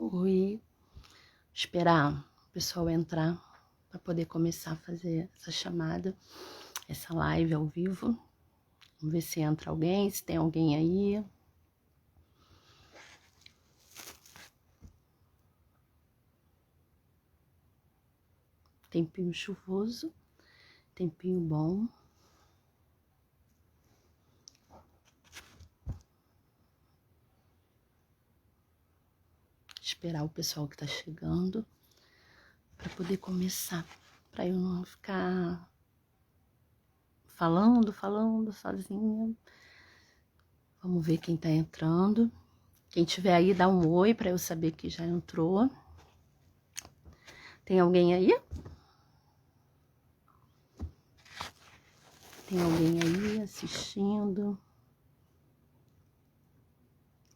Oi, esperar o pessoal entrar para poder começar a fazer essa chamada, essa live ao vivo. Vamos ver se entra alguém, se tem alguém aí. Tempinho chuvoso, tempinho bom. Esperar o pessoal que tá chegando para poder começar, para eu não ficar falando sozinha. Vamos ver quem tá entrando. Quem tiver aí, dá um oi para eu saber que já entrou. Tem alguém aí? Tem alguém aí assistindo?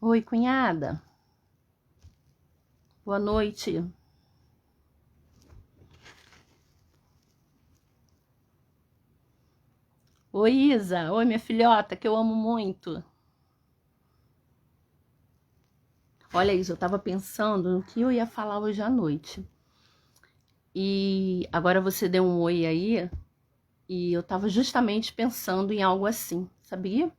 Oi, cunhada. Boa noite. Oi, Isa. Oi, minha filhota, que eu amo muito. Olha, Isa, eu tava pensando no que eu ia falar hoje à noite. E agora você deu um oi aí, e eu tava justamente pensando em algo assim, sabia?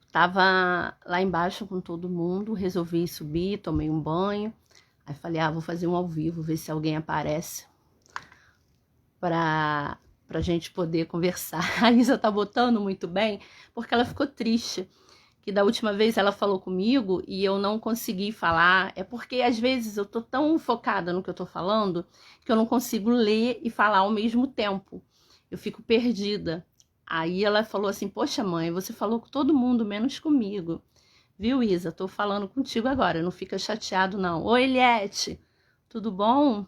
Tava lá embaixo com todo mundo, resolvi subir, tomei um banho. Aí falei, vou fazer um ao vivo, ver se alguém aparece pra gente poder conversar. A Isa tá botando muito bem, porque ela ficou triste. Que da última vez ela falou comigo e eu não consegui falar. É porque às vezes eu tô tão focada no que eu tô falando que eu não consigo ler e falar ao mesmo tempo. Eu fico perdida. Aí ela falou assim, poxa mãe, você falou com todo mundo, menos comigo. Viu, Isa? Tô falando contigo agora, não fica chateado não. Oi, Eliette, tudo bom?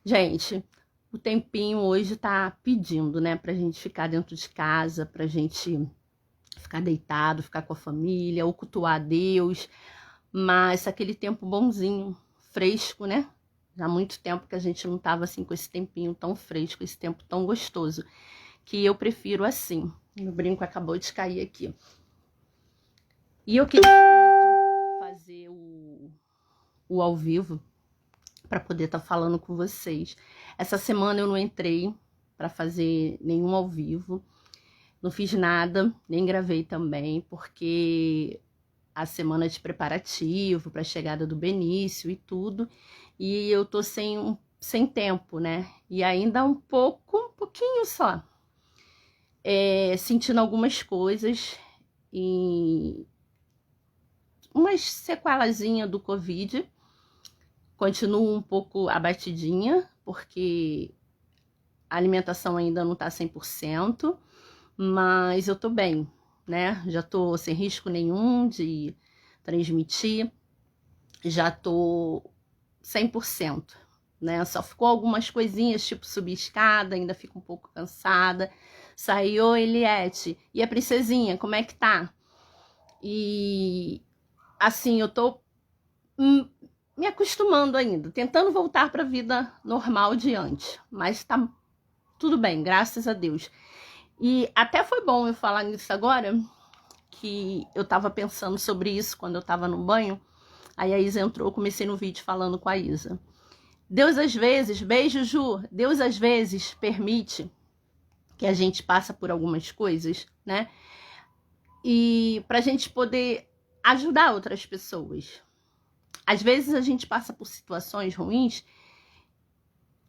Gente, o tempinho hoje tá pedindo, né, pra gente ficar dentro de casa, pra gente ficar deitado, ficar com a família, ou cultuar a Deus, mas aquele tempo bonzinho, fresco, né? Já há muito tempo que a gente não tava assim com esse tempinho tão fresco, esse tempo tão gostoso, que eu prefiro assim. Meu brinco acabou de cair aqui. E eu queria muito fazer o ao vivo para poder estar falando com vocês. Essa semana eu não entrei para fazer nenhum ao vivo. Não fiz nada, nem gravei também, porque a semana de preparativo para a chegada do Benício e tudo, e eu tô sem tempo, né? E ainda um pouquinho só, sentindo algumas coisas e umas sequelazinhas do Covid. Continuo um pouco abatidinha, porque a alimentação ainda não tá 100%, mas eu tô bem, né? Já tô sem risco nenhum de transmitir, já tô 100%, né? Só ficou algumas coisinhas, tipo subir escada, ainda fico um pouco cansada. Saiu, Eliette, e a princesinha, como é que tá? E assim, eu tô me acostumando ainda, tentando voltar para a vida normal de antes, mas tá tudo bem, graças a Deus. E até foi bom eu falar nisso agora, que eu tava pensando sobre isso quando eu tava no banho. Aí a Isa entrou, eu comecei no vídeo falando com a Isa. Deus às vezes, beijo Ju, Deus às vezes permite que a gente passe por algumas coisas, né? E pra gente poder ajudar outras pessoas. Às vezes a gente passa por situações ruins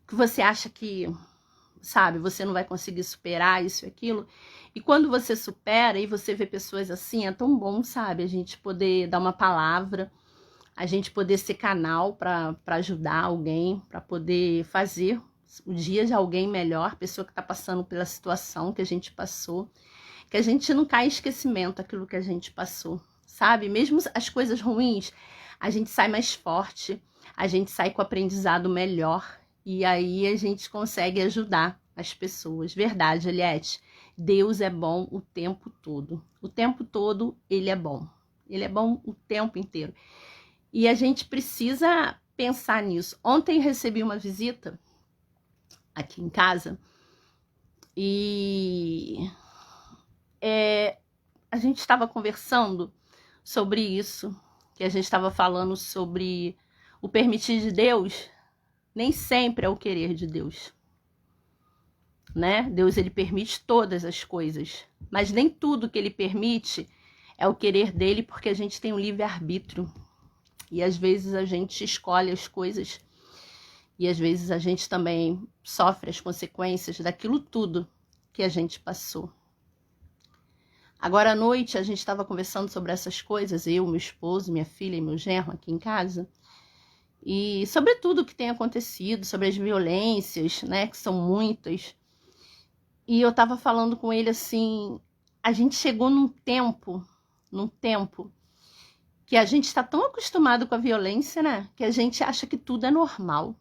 que você acha que, sabe, você não vai conseguir superar isso e aquilo. E quando você supera e você vê pessoas assim, é tão bom, sabe? A gente poder dar uma palavra, a gente poder ser canal para ajudar alguém, para poder fazer o dia de alguém melhor, pessoa que está passando pela situação que a gente passou, que a gente não cai em esquecimento aquilo que a gente passou, sabe? Mesmo as coisas ruins, a gente sai mais forte, a gente sai com aprendizado melhor, e aí a gente consegue ajudar as pessoas. Verdade, Eliette, Deus é bom o tempo todo. O tempo todo ele é bom. Ele é bom o tempo inteiro. E a gente precisa pensar nisso. Ontem recebi uma visita aqui em casa e a gente estava conversando sobre isso, que a gente estava falando sobre o permitir de Deus, nem sempre é o querer de Deus, né? Deus, ele permite todas as coisas, mas nem tudo que ele permite é o querer dele, porque a gente tem um livre-arbítrio. E às vezes a gente escolhe as coisas e às vezes a gente também sofre as consequências daquilo tudo que a gente passou. Agora à noite a gente estava conversando sobre essas coisas, eu, meu esposo, minha filha e meu genro aqui em casa, e sobre tudo que tem acontecido, sobre as violências, né, que são muitas. E eu estava falando com ele assim, a gente chegou num tempo que a gente está tão acostumado com a violência, né, que a gente acha que tudo é normal.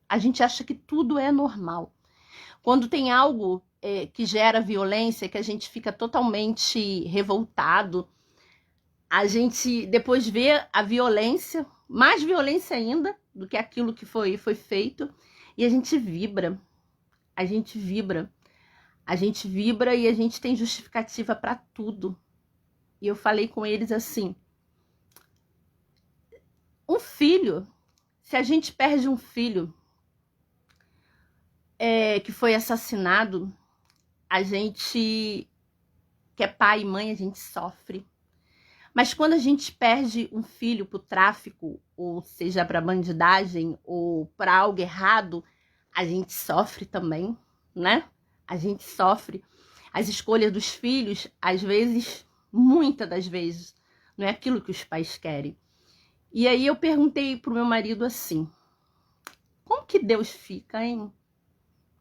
A gente acha que tudo é normal. Quando tem algo que gera violência, que a gente fica totalmente revoltado, a gente depois vê a violência, mais violência ainda do que aquilo que foi feito, e a gente vibra. A gente vibra e a gente tem justificativa para tudo. E eu falei com eles assim, um filho, se a gente perde um filho que foi assassinado, a gente, que é pai e mãe, a gente sofre. Mas quando a gente perde um filho para o tráfico, ou seja, para bandidagem, ou para algo errado, a gente sofre também, né? A gente sofre. As escolhas dos filhos, às vezes, muitas das vezes, não é aquilo que os pais querem. E aí eu perguntei pro meu marido assim, como que Deus fica, hein?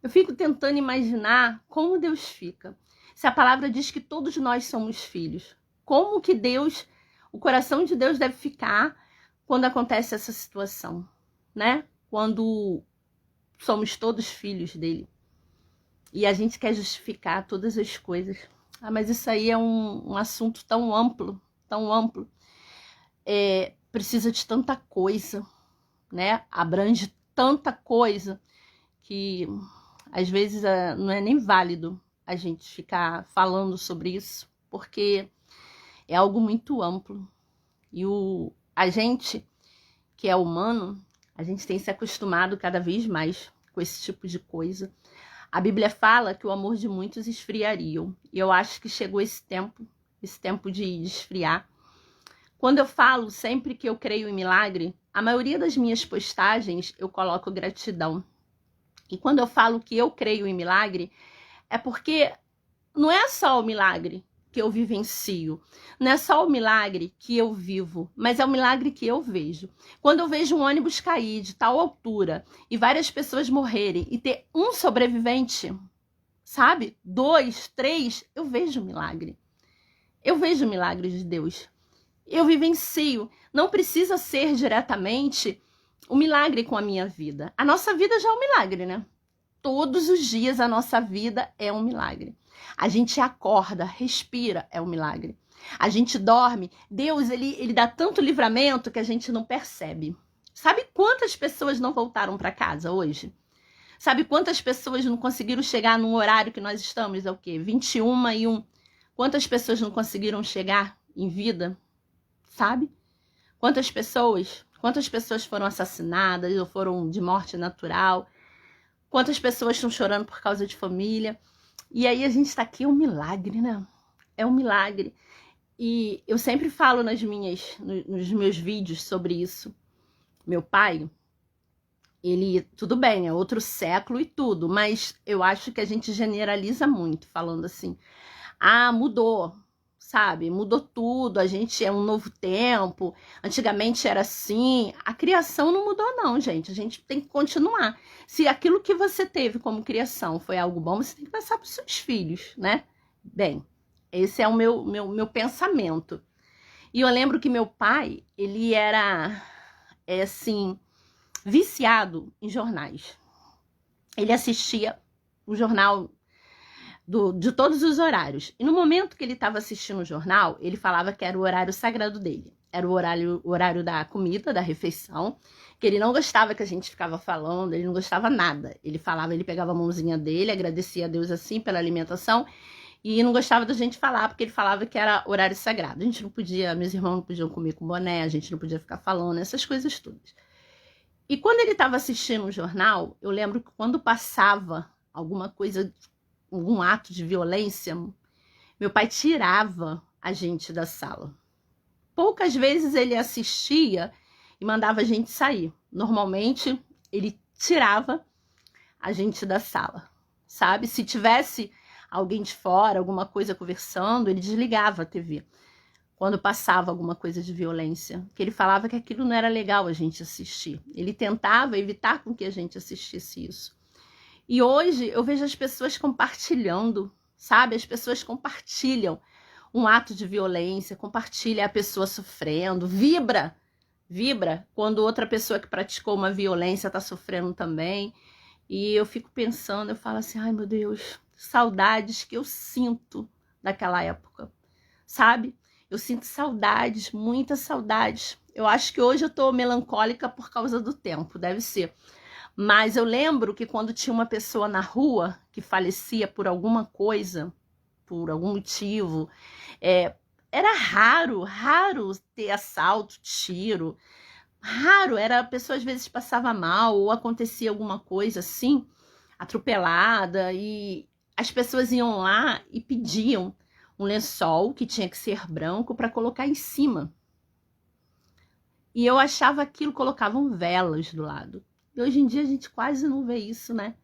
Eu fico tentando imaginar como Deus fica. Se a palavra diz que todos nós somos filhos, como que Deus, o coração de Deus deve ficar quando acontece essa situação, né? Quando somos todos filhos dele. E a gente quer justificar todas as coisas. Ah, mas isso aí é um assunto tão amplo, tão amplo. Precisa de tanta coisa, né? Abrange tanta coisa que às vezes não é nem válido a gente ficar falando sobre isso, porque é algo muito amplo. E a gente, que é humano, a gente tem se acostumado cada vez mais com esse tipo de coisa. A Bíblia fala que o amor de muitos esfriariam. E eu acho que chegou esse tempo de esfriar. Quando eu falo sempre que eu creio em milagre, a maioria das minhas postagens eu coloco gratidão. E quando eu falo que eu creio em milagre, é porque não é só o milagre que eu vivencio, não é só o milagre que eu vivo, mas é o milagre que eu vejo. Quando eu vejo um ônibus cair de tal altura e várias pessoas morrerem e ter um sobrevivente, sabe? 2, 3, eu vejo o milagre. Eu vejo o milagre de Deus. Eu vivencio. Não precisa ser diretamente o milagre com a minha vida. A nossa vida já é um milagre, né? Todos os dias a nossa vida é um milagre. A gente acorda, respira, é um milagre. A gente dorme, Deus, ele dá tanto livramento que a gente não percebe. Sabe quantas pessoas não voltaram para casa hoje? Sabe quantas pessoas não conseguiram chegar no horário que nós estamos? É o quê? 21h01. Quantas pessoas não conseguiram chegar em vida? Sabe? Quantas pessoas foram assassinadas ou foram de morte natural? Quantas pessoas estão chorando por causa de família? E aí a gente está aqui, é um milagre, né? É um milagre. E eu sempre falo nos meus vídeos sobre isso. Meu pai, ele, tudo bem, é outro século e tudo, mas eu acho que a gente generaliza muito, falando assim, mudou, sabe? Mudou tudo, a gente é um novo tempo, antigamente era assim. A criação não mudou não, gente, a gente tem que continuar. Se aquilo que você teve como criação foi algo bom, você tem que passar para os seus filhos, né? Bem, esse é o meu pensamento. E eu lembro que meu pai, ele era, assim, viciado em jornais. Ele assistia o jornal de todos os horários. E no momento que ele estava assistindo o jornal, ele falava que era o horário sagrado dele. Era o horário da comida, da refeição, que ele não gostava que a gente ficava falando, ele não gostava nada. Ele falava, ele pegava a mãozinha dele, agradecia a Deus assim pela alimentação E não gostava da gente falar, porque ele falava que era horário sagrado. A gente não podia, meus irmãos não podiam comer com boné, a gente não podia ficar falando, essas coisas todas. E quando ele estava assistindo o jornal, eu lembro que quando passava alguma coisa, algum ato de violência, meu pai tirava a gente da sala. Poucas vezes ele assistia e mandava a gente sair. Normalmente, ele tirava a gente da sala, sabe? Se tivesse alguém de fora, alguma coisa conversando, ele desligava a TV. Quando passava alguma coisa de violência, que ele falava que aquilo não era legal a gente assistir. Ele tentava evitar com que a gente assistisse isso. E hoje eu vejo as pessoas compartilhando, sabe? As pessoas compartilham um ato de violência, compartilha a pessoa sofrendo, vibra quando outra pessoa que praticou uma violência está sofrendo também. E eu fico pensando, eu falo assim, ai meu Deus, saudades que eu sinto daquela época, sabe? Eu sinto saudades, muitas saudades. Eu acho que hoje eu tô melancólica por causa do tempo, deve ser. Mas eu lembro que quando tinha uma pessoa na rua que falecia por alguma coisa, por algum motivo, era raro ter assalto, tiro. Raro, a pessoa às vezes passava mal ou acontecia alguma coisa assim, atropelada, e as pessoas iam lá e pediam um lençol que tinha que ser branco para colocar em cima. E eu achava aquilo, colocavam velas do lado. E hoje em dia a gente quase não vê isso, né?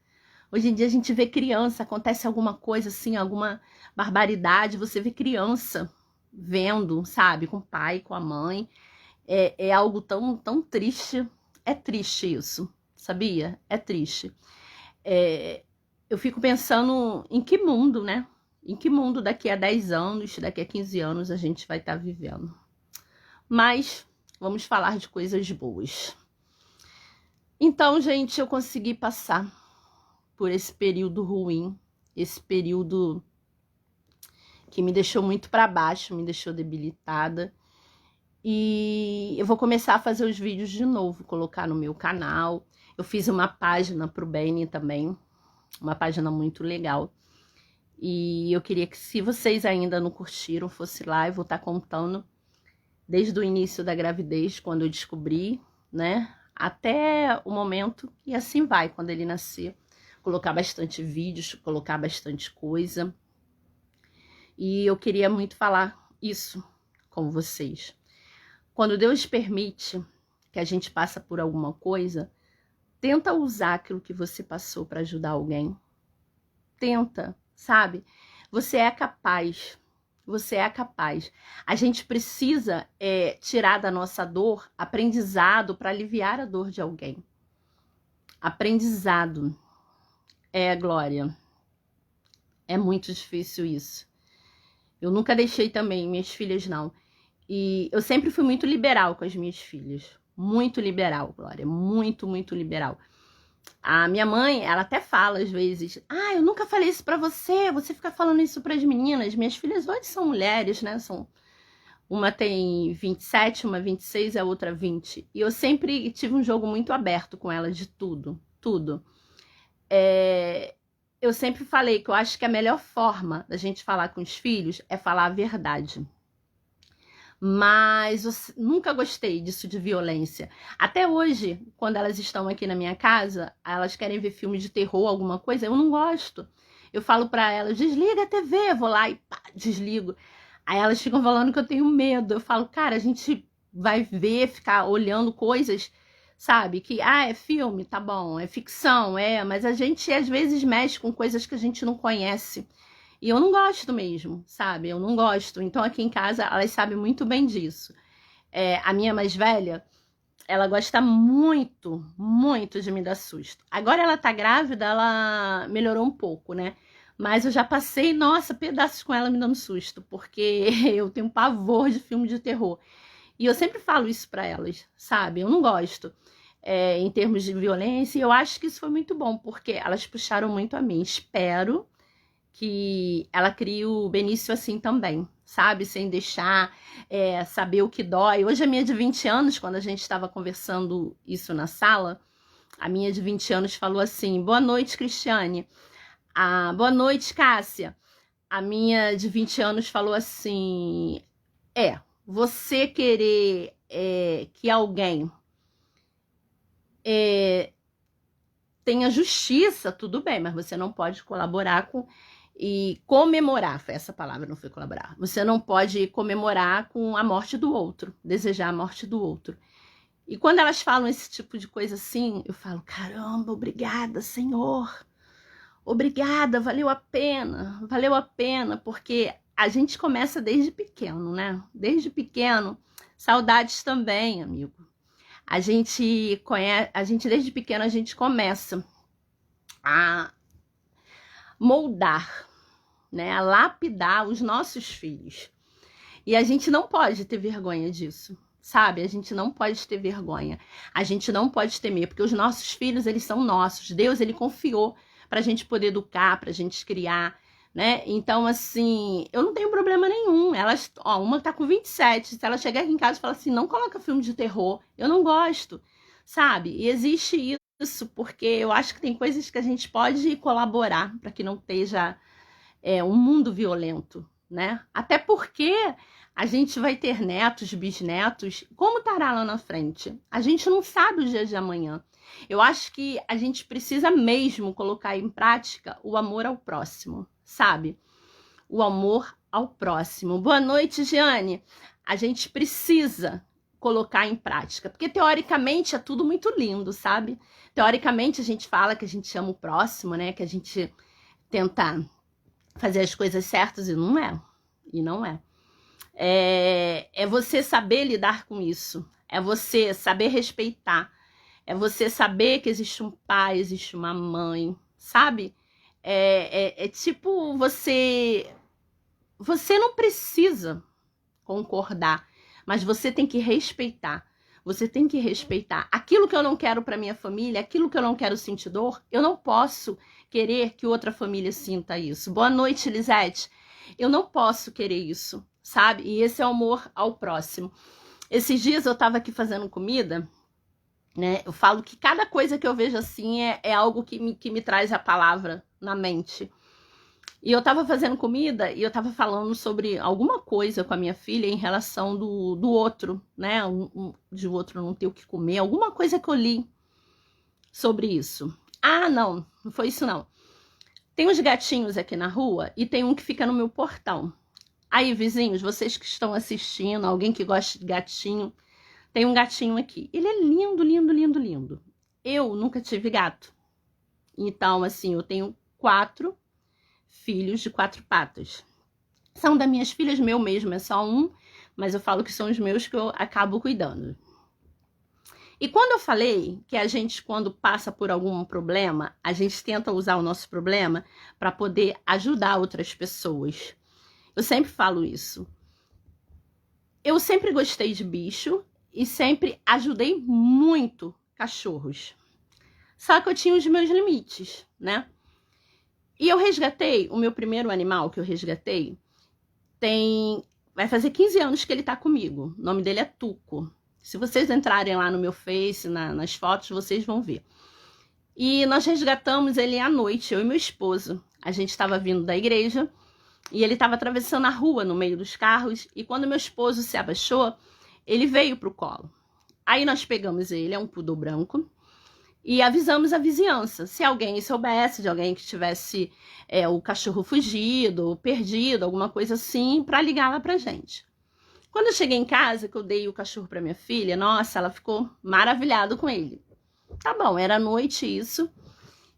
Hoje em dia a gente vê criança, acontece alguma coisa assim, alguma barbaridade, você vê criança vendo, sabe, com o pai, com a mãe. É algo tão triste. É triste isso, sabia? É triste. Eu fico pensando em que mundo, né? Em que mundo daqui a 10 anos, daqui a 15 anos a gente vai estar vivendo. Mas vamos falar de coisas boas. Então, gente, eu consegui passar por esse período ruim, esse período que me deixou muito para baixo, me deixou debilitada. E eu vou começar a fazer os vídeos de novo, colocar no meu canal. Eu fiz uma página pro Beni também, uma página muito legal. E eu queria que, se vocês ainda não curtiram, fosse lá. Eu vou estar contando desde o início da gravidez, quando eu descobri, né? Até o momento, e assim vai, quando ele nascer. Colocar bastante vídeos, colocar bastante coisa. E eu queria muito falar isso com vocês. Quando Deus permite que a gente passa por alguma coisa, tenta usar aquilo que você passou para ajudar alguém. Tenta, sabe? Você é capaz. Você é capaz. A gente precisa tirar da nossa dor aprendizado para aliviar a dor de alguém. Aprendizado. Glória. É muito difícil isso. Eu nunca deixei também minhas filhas, não. E eu sempre fui muito liberal com as minhas filhas. Muito liberal, Glória. Muito, muito liberal. A minha mãe, ela até fala às vezes, eu nunca falei isso pra você, você fica falando isso pras meninas. Minhas filhas hoje são mulheres, né? Uma tem 27, uma 26 e a outra 20. E eu sempre tive um jogo muito aberto com elas de tudo, tudo. Eu sempre falei que eu acho que a melhor forma da gente falar com os filhos é falar a verdade. Mas eu nunca gostei disso de violência. Até hoje, quando elas estão aqui na minha casa, elas querem ver filme de terror, alguma coisa, eu não gosto. Eu falo pra elas, desliga a TV, eu vou lá e pá, desligo. Aí elas ficam falando que eu tenho medo. Eu falo, cara, a gente vai ver, ficar olhando coisas, sabe? Que, é filme, tá bom, é ficção, mas a gente às vezes mexe com coisas que a gente não conhece. E eu não gosto mesmo, sabe? Eu não gosto. Então, aqui em casa, elas sabem muito bem disso. A minha mais velha, ela gosta muito, muito de me dar susto. Agora ela tá grávida, ela melhorou um pouco, né? Mas eu já passei, nossa, pedaços com ela me dando susto, porque eu tenho pavor de filme de terror. E eu sempre falo isso pra elas, sabe? Eu não gosto. Em termos de violência, e eu acho que isso foi muito bom, porque elas puxaram muito a mim. Espero que ela crie o Benício assim também, sabe? Sem deixar saber o que dói. Hoje a minha de 20 anos, quando a gente estava conversando isso na sala, a minha de 20 anos falou assim, boa noite, Cristiane. Boa noite, Cássia. a minha de 20 anos falou assim, você querer que alguém tenha justiça, tudo bem, mas você não pode colaborar com e comemorar, foi essa palavra, não foi colaborar. Você não pode comemorar com a morte do outro, desejar a morte do outro. E quando elas falam esse tipo de coisa assim, eu falo, caramba, obrigada, Senhor. Obrigada, valeu a pena, porque a gente começa desde pequeno, né? Desde pequeno, saudades também, amigo. A gente desde pequeno, a gente começa a moldar, né? A lapidar os nossos filhos. E a gente não pode ter vergonha disso, sabe? A gente não pode ter vergonha. A gente não pode temer, porque os nossos filhos, eles são nossos. Deus, ele confiou pra gente poder educar, pra gente criar, né? Então, assim, eu não tenho problema nenhum. Elas, uma tá com 27, se ela chegar aqui em casa e falar assim, não coloca filme de terror, eu não gosto, sabe? E existe isso, porque eu acho que tem coisas que a gente pode colaborar para que não esteja um mundo violento, né? Até porque a gente vai ter netos, bisnetos, como estará lá na frente? A gente não sabe o dia de amanhã. Eu acho que a gente precisa mesmo colocar em prática o amor ao próximo, sabe? O amor ao próximo. Boa noite, Giane. A gente precisa colocar em prática, porque teoricamente é tudo muito lindo, sabe? Teoricamente a gente fala que a gente ama o próximo, né? Que a gente tenta fazer as coisas certas e não é. E não é. É você saber lidar com isso. É você saber respeitar. É você saber que existe um pai, existe uma mãe, sabe? Tipo, você não precisa concordar, mas você tem que respeitar. Você tem que respeitar. Aquilo que eu não quero para minha família, aquilo que eu não quero sentir dor, eu não posso querer que outra família sinta isso. Boa noite, Lisete. Eu não posso querer isso, sabe? E esse é o amor ao próximo. Esses dias eu estava aqui fazendo comida, né? Eu falo que cada coisa que eu vejo assim é algo que me traz a palavra na mente. E eu tava fazendo comida e eu tava falando sobre alguma coisa com a minha filha em relação do outro, né? De o outro não ter o que comer, alguma coisa que eu li sobre isso. Ah, não foi isso não. Tem uns gatinhos aqui na rua e tem um que fica no meu portão. Aí, vizinhos, vocês que estão assistindo, alguém que gosta de gatinho, tem um gatinho aqui. Ele é lindo, lindo, lindo, lindo. Eu nunca tive gato. Então, assim, eu tenho 4 filhos de 4 patas. São das minhas filhas, meu mesmo, é só um, mas eu falo que são os meus que eu acabo cuidando. E quando eu falei que a gente, quando passa por algum problema, a gente tenta usar o nosso problema para poder ajudar outras pessoas. Eu sempre falo isso. Eu sempre gostei de bicho e sempre ajudei muito cachorros. Só que eu tinha os meus limites, né? E eu resgatei, o meu primeiro animal que eu resgatei, vai fazer 15 anos que ele tá comigo. O nome dele é Tuco. Se vocês entrarem lá no meu Face, nas fotos, vocês vão ver. E nós resgatamos ele à noite, eu e meu esposo. A gente estava vindo da igreja e ele estava atravessando a rua no meio dos carros. E quando meu esposo se abaixou, ele veio pro colo. Aí nós pegamos ele, é um poodle branco, e avisamos a vizinhança. Se alguém soubesse de alguém que tivesse o cachorro fugido, perdido, alguma coisa assim, para ligar lá pra gente. Quando eu cheguei em casa, que eu dei o cachorro para minha filha, nossa, ela ficou maravilhada com ele. Tá bom, era noite isso.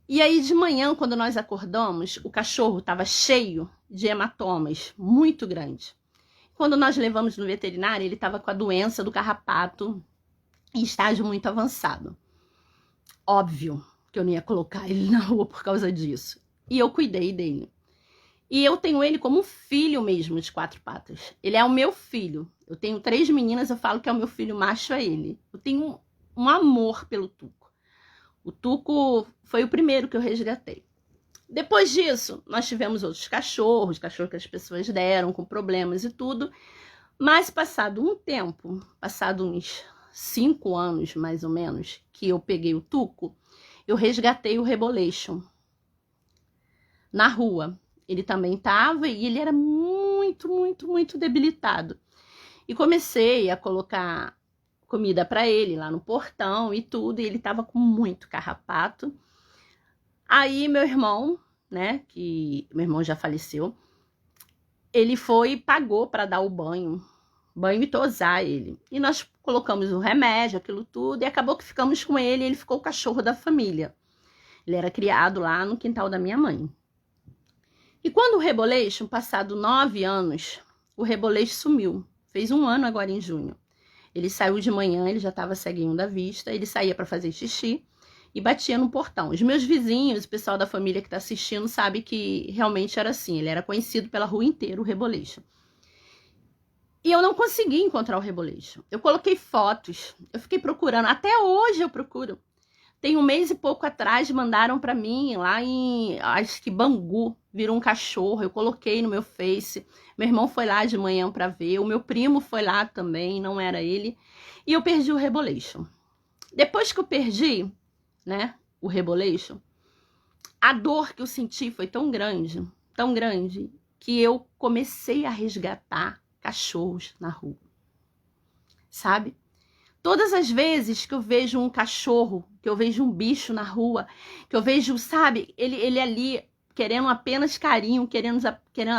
E aí de manhã, quando nós acordamos, o cachorro estava cheio de hematomas, muito grande. Quando nós levamos no veterinário, ele estava com a doença do carrapato em estágio muito avançado. Óbvio que eu não ia colocar ele na rua por causa disso. E eu cuidei dele. E eu tenho ele como um filho mesmo de 4 patas. Ele é o meu filho. Eu tenho 3 meninas, eu falo que é o meu filho macho, é ele. Eu tenho um amor pelo Tuco. O Tuco foi o primeiro que eu resgatei. Depois disso, nós tivemos outros cachorros que as pessoas deram com problemas e tudo. Mas passado um tempo, passado uns 5 anos mais ou menos, que eu peguei o Tuco, eu resgatei o Rebolation na rua. ele também estava e ele era muito, muito, muito debilitado. E comecei a colocar comida para ele lá no portão e tudo, e ele estava com muito carrapato. Aí meu irmão, né, que meu irmão já faleceu, ele foi e pagou para dar o banho e tosar ele. E nós colocamos o remédio, aquilo tudo, e acabou que ficamos com ele, e ele ficou o cachorro da família. Ele era criado lá no quintal da minha mãe. E quando o Rebolation, passado 9 anos, o Rebolation sumiu. Fez 1 ano agora em junho. Ele saiu de manhã, ele já estava ceguinho da vista, ele saía para fazer xixi e batia no portão. Os meus vizinhos, o pessoal da família que está assistindo, sabe que realmente era assim. Ele era conhecido pela rua inteira, o Rebolation. E eu não consegui encontrar o Rebolation. Eu coloquei fotos, eu fiquei procurando, até hoje eu procuro. Tem 1 mês e pouco atrás, mandaram para mim, lá em, acho que Bangu, virou um cachorro, eu coloquei no meu Face. Meu irmão foi lá de manhã para ver, o meu primo foi lá também, não era ele. E eu perdi o Rebolation. Depois que eu perdi, né, o Rebolation, a dor que eu senti foi tão grande, que eu comecei a resgatar cachorros na rua, sabe? Todas as vezes que eu vejo um cachorro, que eu vejo um bicho na rua, que eu vejo, sabe, ele ali querendo apenas carinho, querendo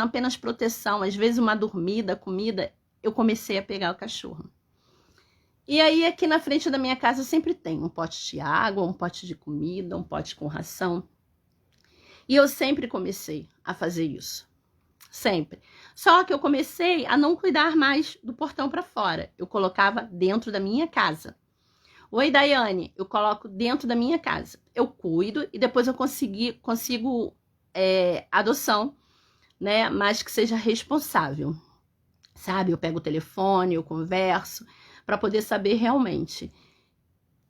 apenas proteção, às vezes uma dormida, comida, eu comecei a pegar o cachorro. E aí aqui na frente da minha casa sempre tem um pote de água, um pote de comida, um pote com ração. E eu sempre comecei a fazer isso. Sempre. Só que eu comecei a não cuidar mais do portão para fora. Eu colocava dentro da minha casa. Oi, Daiane, eu coloco dentro da minha casa. Eu cuido e depois eu consigo adoção, né? Mas que seja responsável. Sabe? Eu pego o telefone, eu converso para poder saber realmente.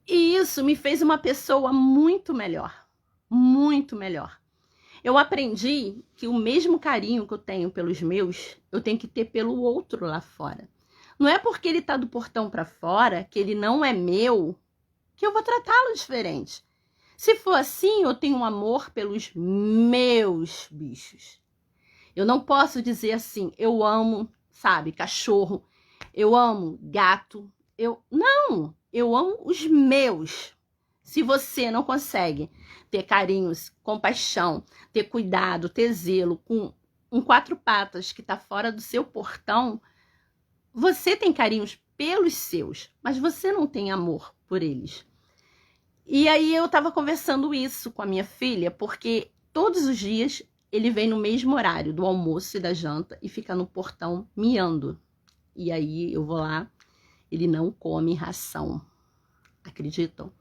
E isso me fez uma pessoa muito melhor. Muito melhor. Eu aprendi que o mesmo carinho que eu tenho pelos meus, eu tenho que ter pelo outro lá fora. Não é porque ele tá do portão para fora, que ele não é meu, que eu vou tratá-lo diferente. Se for assim, eu tenho um amor pelos meus bichos. Eu não posso dizer assim, eu amo, sabe, cachorro, eu amo gato, não, eu amo os meus. Se você não consegue ter carinhos, compaixão, ter cuidado, ter zelo com um 4 patas que está fora do seu portão, você tem carinhos pelos seus, mas você não tem amor por eles. E aí eu estava conversando isso com a minha filha, porque todos os dias ele vem no mesmo horário do almoço e da janta e fica no portão miando. E aí eu vou lá, ele não come ração. Acreditam?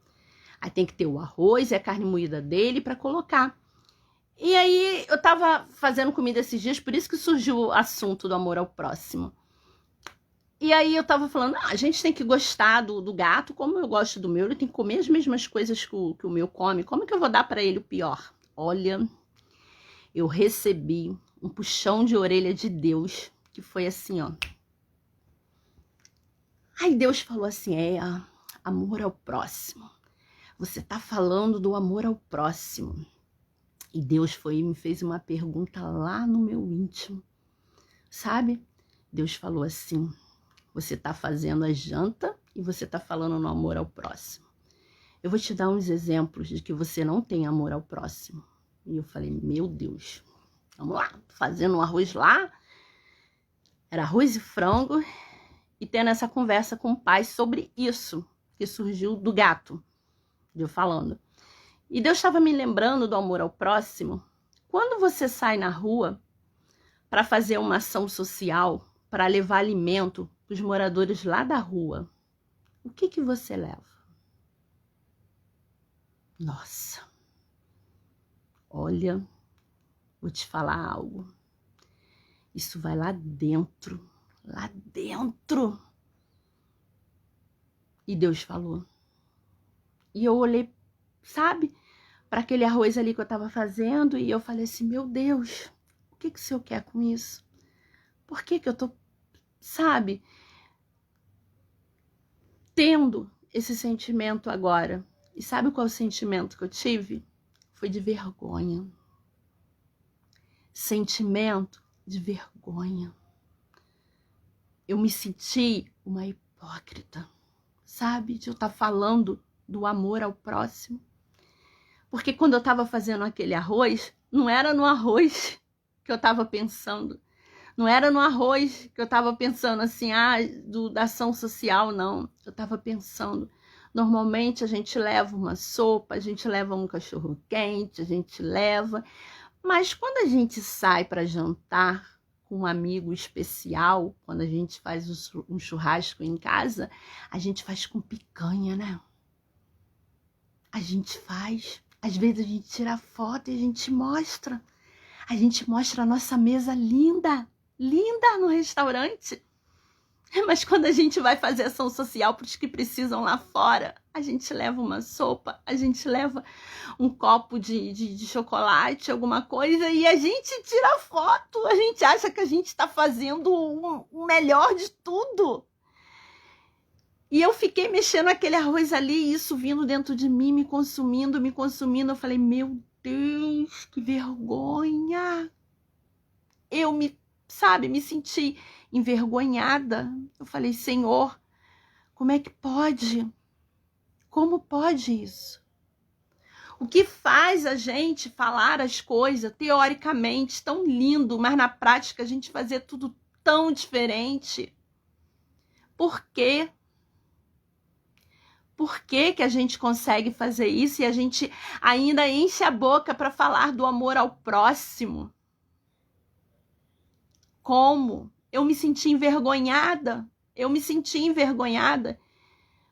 Aí tem que ter o arroz e a carne moída dele para colocar. E aí eu tava fazendo comida esses dias, por isso que surgiu o assunto do amor ao próximo. E aí eu tava falando, a gente tem que gostar do gato como eu gosto do meu, ele tem que comer as mesmas coisas que o meu come. Como que eu vou dar para ele o pior? Olha, eu recebi um puxão de orelha de Deus, que foi assim, ó. Aí Deus falou assim, amor ao próximo. Você tá falando do amor ao próximo. E Deus foi e me fez uma pergunta lá no meu íntimo. Sabe? Deus falou assim, você tá fazendo a janta e você tá falando no amor ao próximo. Eu vou te dar uns exemplos de que você não tem amor ao próximo. E eu falei, meu Deus, vamos lá. Fazendo um arroz lá. Era arroz e frango. E tendo essa conversa com o pai sobre isso que surgiu do gato. Eu falando. E Deus estava me lembrando do amor ao próximo. Quando você sai na rua para fazer uma ação social, para levar alimento para os moradores lá da rua, o que você leva? Nossa, olha, vou te falar algo. Isso vai lá dentro, lá dentro. E Deus falou. E eu olhei, sabe, para aquele arroz ali que eu estava fazendo e eu falei assim, meu Deus, o que o Senhor quer com isso? Por que eu tô, sabe, tendo esse sentimento agora? E sabe qual é o sentimento que eu tive? Foi de vergonha. sentimento de vergonha. Eu me senti uma hipócrita, sabe? De eu estar falando do amor ao próximo. Porque quando eu estava fazendo aquele arroz, não era no arroz que eu estava pensando. Não era no arroz que eu estava pensando assim, da ação social, não. Eu estava pensando, normalmente a gente leva uma sopa, a gente leva um cachorro quente, a gente leva. Mas quando a gente sai para jantar com um amigo especial, quando a gente faz um churrasco em casa, a gente faz com picanha, né? A gente faz. Às vezes a gente tira foto e a gente mostra. A gente mostra a nossa mesa linda, linda no restaurante. Mas quando a gente vai fazer ação social para os que precisam lá fora, a gente leva uma sopa, a gente leva um copo de chocolate, alguma coisa, e a gente tira foto. A gente acha que a gente está fazendo o melhor de tudo. E eu fiquei mexendo aquele arroz ali, e isso vindo dentro de mim, me consumindo. Eu falei, meu Deus, que vergonha. Eu me senti envergonhada. Eu falei, Senhor, como é que pode? Como pode isso? O que faz a gente falar as coisas, teoricamente, tão lindo, mas na prática a gente fazer tudo tão diferente? Por quê? Por que que a gente consegue fazer isso e a gente ainda enche a boca para falar do amor ao próximo? Como? Eu me senti envergonhada.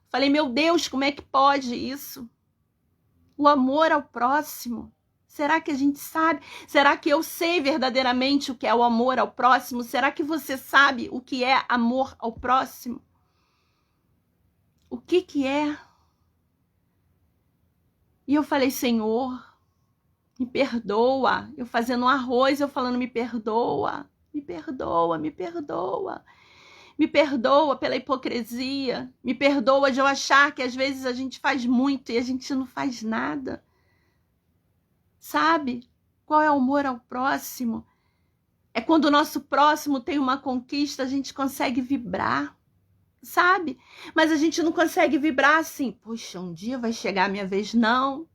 Falei, meu Deus, como é que pode isso? O amor ao próximo. Será que a gente sabe? Será que eu sei verdadeiramente o que é o amor ao próximo? Será que você sabe o que é amor ao próximo? O que é? E eu falei, Senhor, me perdoa. Eu fazendo um arroz, eu falando, me perdoa. Me perdoa, me perdoa. Me perdoa pela hipocrisia. Me perdoa de eu achar que às vezes a gente faz muito e a gente não faz nada. Sabe? Qual é o amor ao próximo? É quando o nosso próximo tem uma conquista, a gente consegue vibrar. Sabe? Mas a gente não consegue vibrar assim, poxa, um dia vai chegar a minha vez. Não.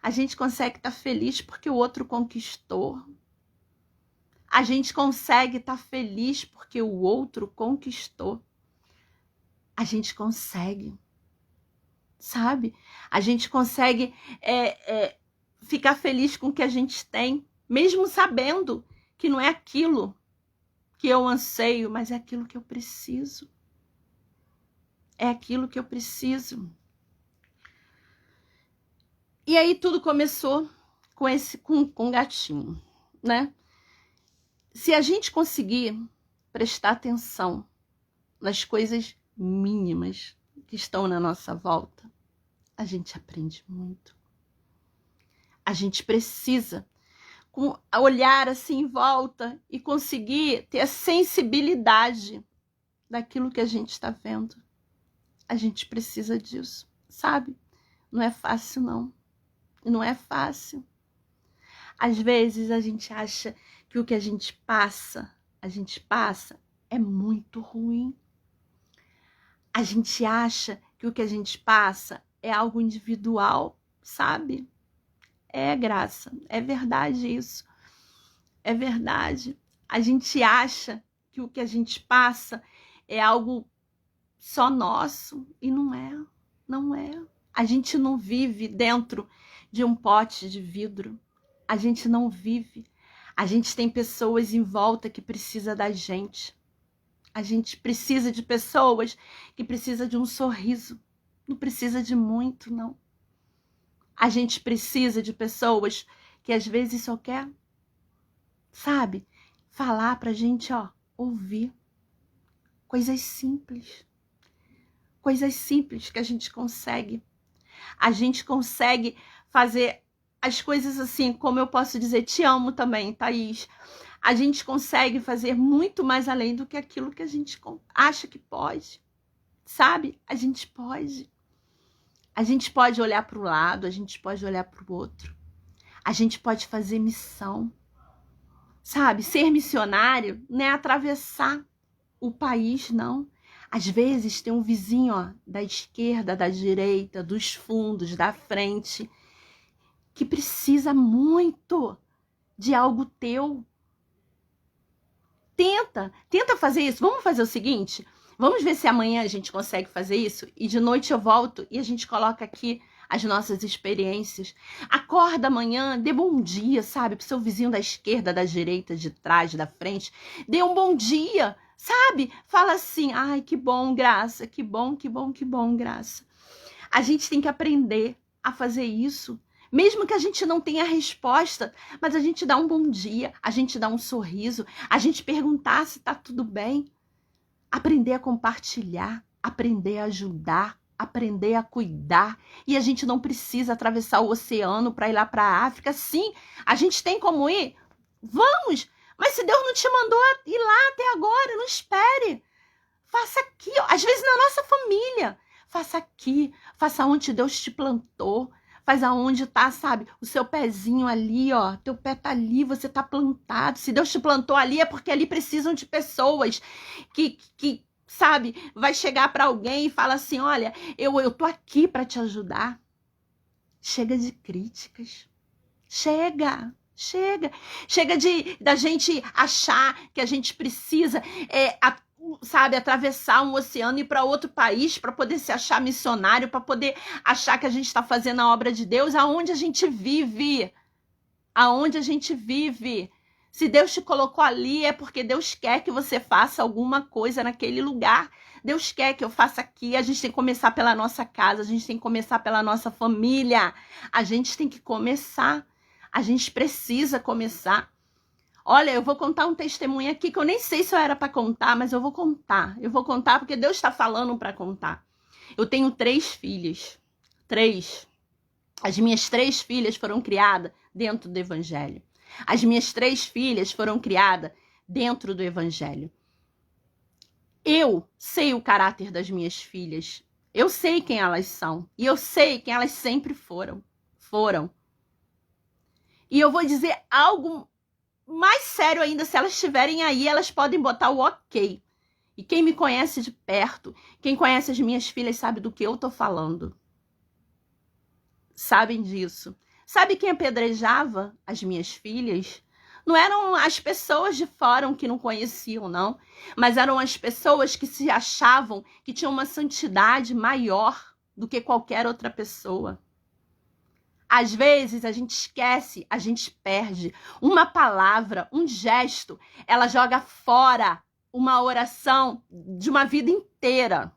A gente consegue estar feliz porque o outro conquistou. A gente consegue estar feliz porque o outro conquistou. A gente consegue, sabe? A gente consegue ficar feliz com o que a gente tem, mesmo sabendo que não é aquilo que eu anseio, mas é aquilo que eu preciso. É aquilo que eu preciso. E aí tudo começou com gatinho, né? Se a gente conseguir prestar atenção nas coisas mínimas que estão na nossa volta, a gente aprende muito. A gente precisa olhar assim em volta e conseguir ter a sensibilidade daquilo que a gente está vendo. A gente precisa disso, sabe? Não é fácil, não. Não é fácil. Às vezes a gente acha que o que a gente passa é muito ruim. A gente acha que o que a gente passa é algo individual, sabe? É, Graça, é verdade isso. É verdade. A gente acha que o que a gente passa é algo só nosso e não é. Não é. A gente não vive dentro de um pote de vidro. A gente não vive. A gente tem pessoas em volta que precisam da gente. A gente precisa de pessoas que precisam de um sorriso. Não precisa de muito, não. A gente precisa de pessoas que às vezes só quer, sabe, falar pra gente, ó, ouvir. Coisas simples. Coisas simples que a gente consegue. A gente consegue fazer as coisas assim, como eu posso dizer, te amo também, Thaís. A gente consegue fazer muito mais além do que aquilo que a gente acha que pode. Sabe? A gente pode. A gente pode olhar para o lado, a gente pode olhar para o outro. A gente pode fazer missão. Sabe, ser missionário não é atravessar o país, não. Às vezes tem um vizinho, ó, da esquerda, da direita, dos fundos, da frente, que precisa muito de algo teu. Tenta fazer isso. Vamos fazer o seguinte? Vamos ver se amanhã a gente consegue fazer isso e de noite eu volto e a gente coloca aqui as nossas experiências. Acorda amanhã, dê bom dia, sabe? Pro seu vizinho da esquerda, da direita, de trás, da frente. Dê um bom dia, sabe? Fala assim, ai, que bom, Graça, que bom, que bom, que bom, Graça. A gente tem que aprender a fazer isso. Mesmo que a gente não tenha a resposta, mas a gente dá um bom dia, a gente dá um sorriso, a gente perguntar se tá tudo bem. Aprender a compartilhar, aprender a ajudar, aprender a cuidar. E a gente não precisa atravessar o oceano para ir lá para a África. Sim, a gente tem como ir? Vamos! Mas se Deus não te mandou ir lá até agora, não espere. Faça aqui, ó. Às vezes na nossa família. Faça aqui, faça onde Deus te plantou. Faz aonde tá, sabe? O seu pezinho ali, ó. Teu pé tá ali, você tá plantado. Se Deus te plantou ali, é porque ali precisam de pessoas que sabe, vai chegar para alguém e fala assim, olha, eu tô aqui para te ajudar. Chega de críticas. Chega da gente achar que a gente precisa sabe, atravessar um oceano e ir para outro país para poder se achar missionário, para poder achar que a gente está fazendo a obra de Deus aonde a gente vive. Aonde a gente vive. Se Deus te colocou ali, é porque Deus quer que você faça alguma coisa naquele lugar. Deus quer que eu faça aqui. A gente tem que começar pela nossa casa, a gente tem que começar pela nossa família. A gente tem que começar. A gente precisa começar. Olha, eu vou contar um testemunho aqui que eu nem sei se eu era para contar, mas eu vou contar. Eu vou contar porque Deus está falando para contar. Eu tenho 3 filhas. 3. As minhas 3 filhas foram criadas dentro do Evangelho. As minhas 3 filhas foram criadas dentro do Evangelho. Eu sei o caráter das minhas filhas. Eu sei quem elas são. E eu sei quem elas sempre foram. E eu vou dizer algo mais sério ainda, se elas estiverem aí, elas podem botar o ok. E quem me conhece de perto, quem conhece as minhas filhas, sabe do que eu tô falando. Sabem disso. Sabe quem apedrejava as minhas filhas? Não eram as pessoas de fora que não conheciam, não. Mas eram as pessoas que se achavam que tinham uma santidade maior do que qualquer outra pessoa. Às vezes a gente esquece, a gente perde. Uma palavra, um gesto, ela joga fora uma oração de uma vida inteira,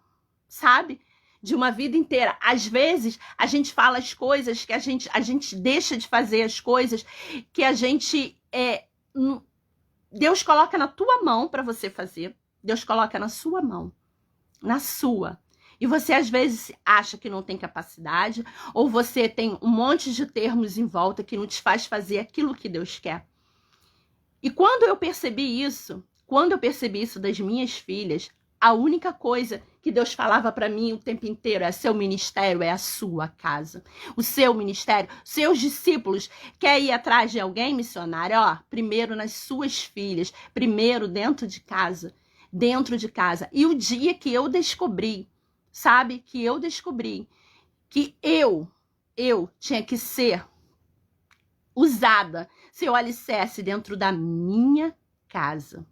sabe? De uma vida inteira. Às vezes a gente fala as coisas que a gente deixa de fazer as coisas que a gente Deus coloca na tua mão para você fazer. Deus coloca na sua mão, na sua. E você às vezes acha que não tem capacidade, ou você tem um monte de termos em volta que não te faz fazer aquilo que Deus quer. E quando eu percebi isso das minhas filhas, a única coisa que Deus falava para mim o tempo inteiro é: seu ministério é a sua casa. O seu ministério, seus discípulos, quer ir atrás de alguém missionário? Ó, primeiro nas suas filhas, primeiro dentro de casa. E o dia que eu descobri, sabe, que eu descobri que eu tinha que ser usada, seu alicerce dentro da minha casa,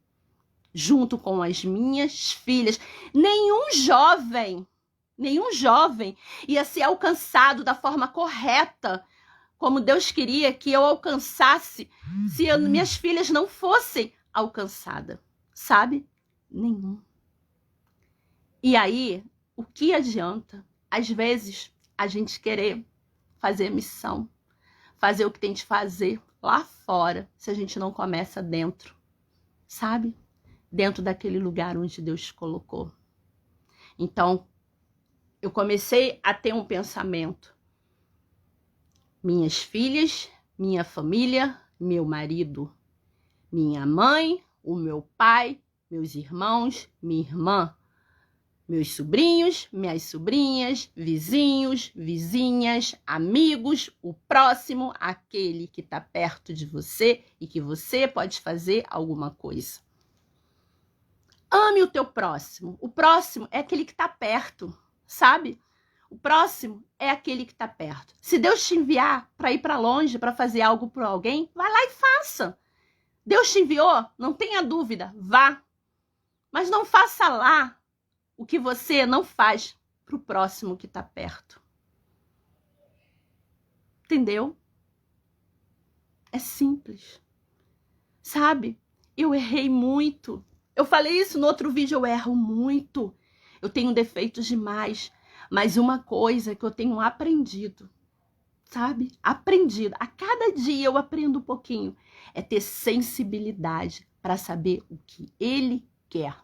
junto com as minhas filhas. Nenhum jovem ia ser alcançado da forma correta, como Deus queria que eu alcançasse, se minhas filhas não fossem alcançadas, sabe? Nenhum. E aí, o que adianta, às vezes, a gente querer fazer missão, fazer o que tem de fazer lá fora, se a gente não começa dentro, sabe? Dentro daquele lugar onde Deus colocou. Então, eu comecei a ter um pensamento. Minhas filhas, minha família, meu marido, minha mãe, o meu pai, meus irmãos, minha irmã. Meus sobrinhos, minhas sobrinhas, vizinhos, vizinhas, amigos, o próximo, aquele que está perto de você e que você pode fazer alguma coisa. Ame o teu próximo. O próximo é aquele que está perto, sabe? O próximo é aquele que está perto. Se Deus te enviar para ir para longe, para fazer algo por alguém, vai lá e faça. Deus te enviou, não tenha dúvida, vá. Mas não faça lá o que você não faz para o próximo que está perto. Entendeu? É simples. Sabe? Eu errei muito. Eu falei isso no outro vídeo, eu erro muito. Eu tenho defeitos demais. Mas uma coisa que eu tenho aprendido, sabe? Aprendido. A cada dia eu aprendo um pouquinho. É ter sensibilidade para saber o que ele quer.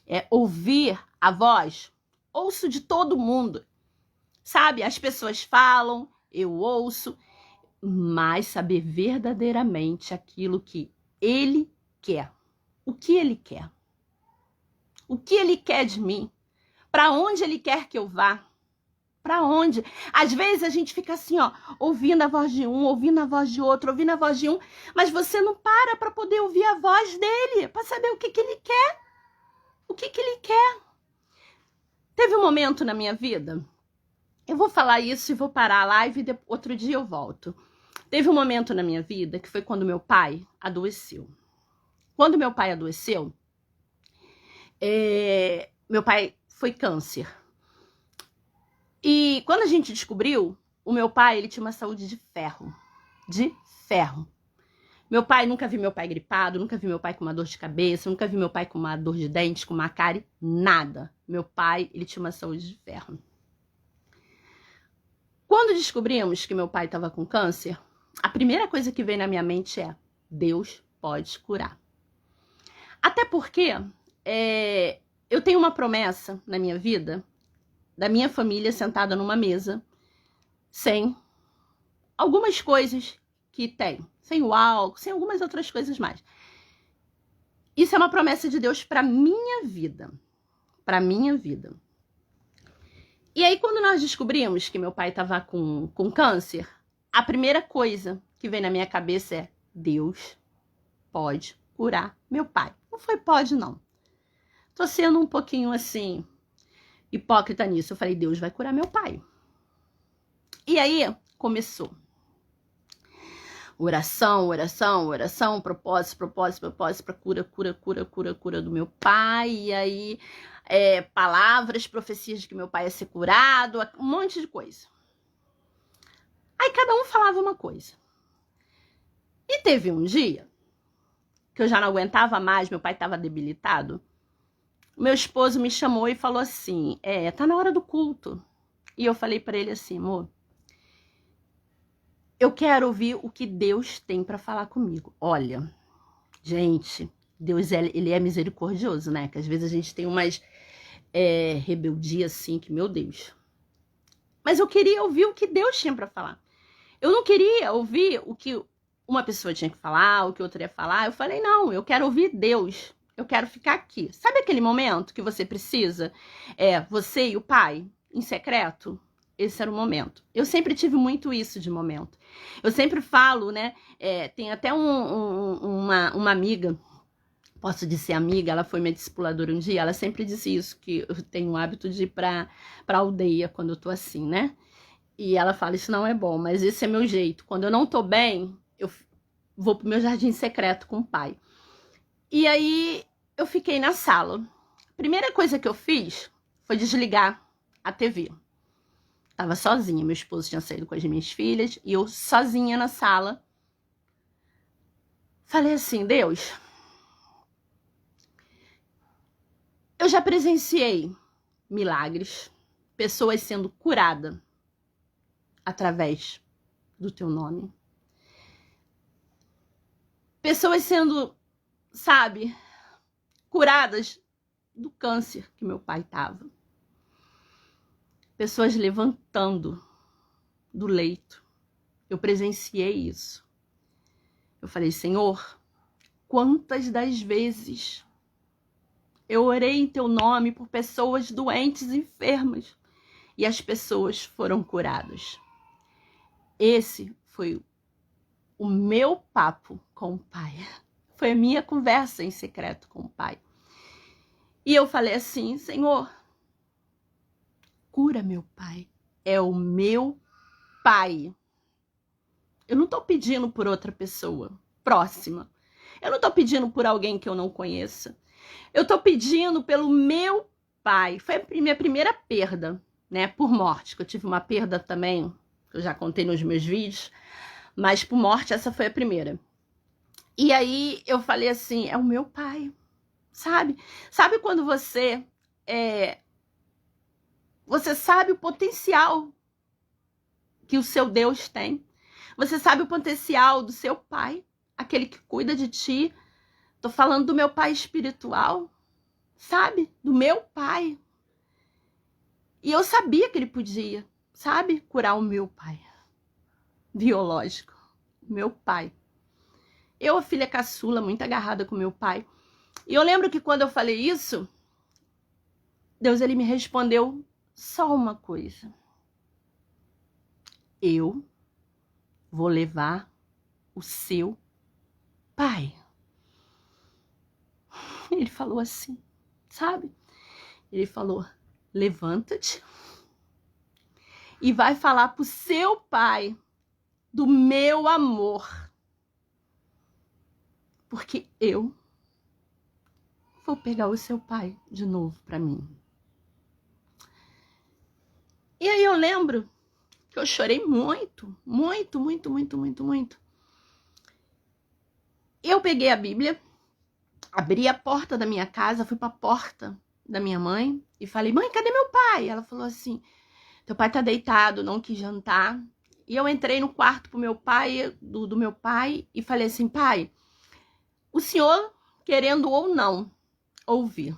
É ouvir a voz. Ouço de todo mundo. Sabe? As pessoas falam, eu ouço. Mas saber verdadeiramente aquilo que ele quer. O que ele quer. O que ele quer de mim. Para onde ele quer que eu vá? Para onde? Às vezes a gente fica assim, ó, ouvindo a voz de um, ouvindo a voz de outro, ouvindo a voz de um, mas você não para poder ouvir a voz dele, para saber o que ele quer. O que ele quer? Teve um momento na minha vida, eu vou falar isso e vou parar a live e outro dia eu volto. Teve um momento na minha vida que foi quando meu pai adoeceu. Quando meu pai adoeceu, meu pai foi câncer. E quando a gente descobriu, o meu pai, ele tinha uma saúde de ferro. De ferro. Meu pai, nunca vi meu pai gripado, nunca vi meu pai com uma dor de cabeça, nunca vi meu pai com uma dor de dente, com uma cárie, nada. Meu pai, ele tinha uma saúde de ferro. Quando descobrimos que meu pai estava com câncer, a primeira coisa que veio na minha mente é: Deus pode curar. Até porque eu tenho uma promessa na minha vida, da minha família sentada numa mesa, sem algumas coisas que tem, sem o álcool, sem algumas outras coisas mais. Isso é uma promessa de Deus para minha vida. Para minha vida. E aí, quando nós descobrimos que meu pai estava com câncer, a primeira coisa que veio na minha cabeça é: Deus pode curar meu pai. Não foi pode, não. Tô sendo um pouquinho assim, hipócrita nisso. Eu falei: Deus vai curar meu pai. E aí, começou. Oração, oração, oração, propósito para cura do meu pai. E aí, palavras, profecias de que meu pai ia ser curado, um monte de coisa. Aí cada um falava uma coisa. E teve um dia que eu já não aguentava mais, meu pai estava debilitado. Meu esposo me chamou e falou assim: tá na hora do culto. E eu falei para ele assim: amor, eu quero ouvir o que Deus tem para falar comigo. Olha, gente, Deus, ele é misericordioso, né? Que às vezes a gente tem umas rebeldia assim, que, meu Deus. Mas eu queria ouvir o que Deus tinha para falar. Eu não queria ouvir o que uma pessoa tinha que falar, o que outra ia falar. Eu falei: não, eu quero ouvir Deus. Eu quero ficar aqui. Sabe aquele momento que você precisa? Você e o pai, em secreto? Esse era o momento. Eu sempre tive muito isso de momento. Eu sempre falo, né? Tem até uma amiga, posso dizer amiga, ela foi minha discipuladora um dia, ela sempre disse isso, que eu tenho o hábito de ir pra aldeia quando eu tô assim, né? E ela fala: isso não é bom, mas esse é meu jeito. Quando eu não tô bem, eu vou pro meu jardim secreto com o pai. E aí eu fiquei na sala. A primeira coisa que eu fiz foi desligar a TV. Tava sozinha, meu esposo tinha saído com as minhas filhas e eu sozinha na sala. Falei assim: Deus, eu já presenciei milagres, pessoas sendo curadas através do teu nome. Pessoas sendo, sabe, curadas do câncer que meu pai tava. Pessoas levantando do leito. Eu presenciei isso. Eu falei: Senhor, quantas das vezes Eu orei em teu nome por pessoas doentes e enfermas, e as pessoas foram curadas. Esse foi o meu papo com o Pai. Foi a minha conversa em secreto com o Pai. E eu falei assim: Senhor, cura meu pai. É o meu pai. Eu não estou pedindo por outra pessoa próxima. Eu não estou pedindo por alguém que eu não conheça. Eu estou pedindo pelo meu pai. Foi a minha primeira perda, né? Por morte. Que eu tive uma perda também, que eu já contei nos meus vídeos. Mas por morte, essa foi a primeira. E aí eu falei assim: é o meu pai. Sabe? Sabe quando você sabe o potencial que o seu Deus tem? Você sabe o potencial do seu pai, aquele que cuida de ti. Tô falando do meu pai espiritual, sabe? Do meu pai. E eu sabia que ele podia, sabe? Curar o meu pai biológico, meu pai. Eu, a filha caçula, muito agarrada com meu pai. E eu lembro que quando eu falei isso, Deus, ele me respondeu só uma coisa: eu vou levar o seu pai. Ele falou assim, sabe? Ele falou: levanta-te e vai falar pro seu pai do meu amor, porque eu vou pegar o seu pai de novo para mim. E aí eu lembro que eu chorei muito. Eu peguei a Bíblia, abri a porta da minha casa, fui para a porta da minha mãe e falei: mãe, cadê meu pai? Ela falou assim: teu pai tá deitado, não quis jantar. E eu entrei no quarto pro meu pai, do meu pai, e falei assim: pai, o senhor, querendo ou não ouvir,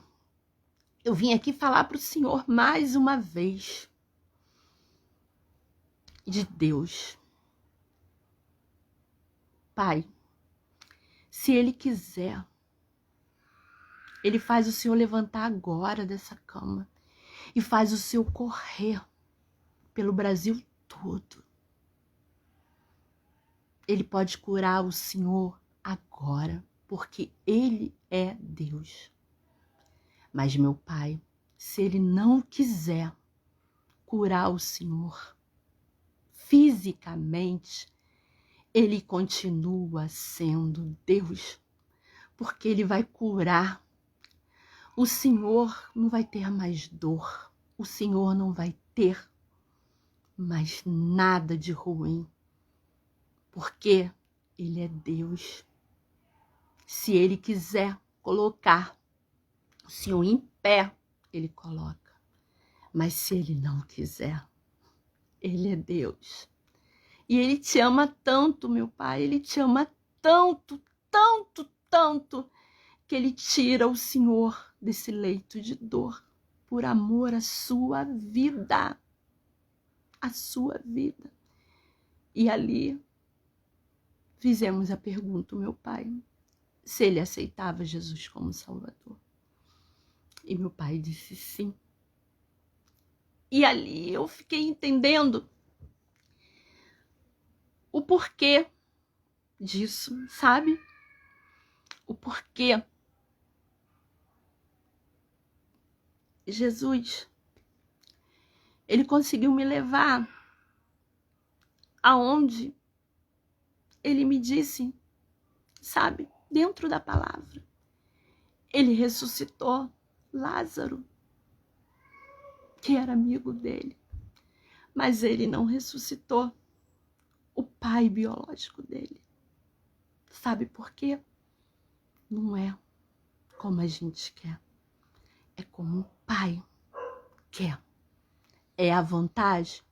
eu vim aqui falar pro senhor mais uma vez de Deus. Pai, se ele quiser, ele faz o senhor levantar agora dessa cama e faz o senhor correr pelo Brasil todo. Ele pode curar o senhor agora, porque ele é Deus. Mas meu pai, se ele não quiser curar o senhor fisicamente, ele continua sendo Deus, porque ele vai curar. O senhor não vai ter mais dor, o senhor não vai ter mais nada de ruim, porque ele é Deus. Se ele quiser colocar o senhor em pé, ele coloca. Mas se ele não quiser, ele é Deus. E ele te ama tanto, meu pai, ele te ama tanto, que ele tira o senhor desse leito de dor por amor à sua vida. A sua vida. E ali fizemos a pergunta, meu pai, se ele aceitava Jesus como Salvador. E meu pai disse sim. E ali eu fiquei entendendo o porquê disso, sabe? O porquê. Jesus, ele conseguiu me levar aonde ele me disse, sabe? Dentro da palavra. Ele ressuscitou Lázaro, que era amigo dele. Mas ele não ressuscitou o pai biológico dele. Sabe por quê? Não é como a gente quer. É como o pai quer. É a vontade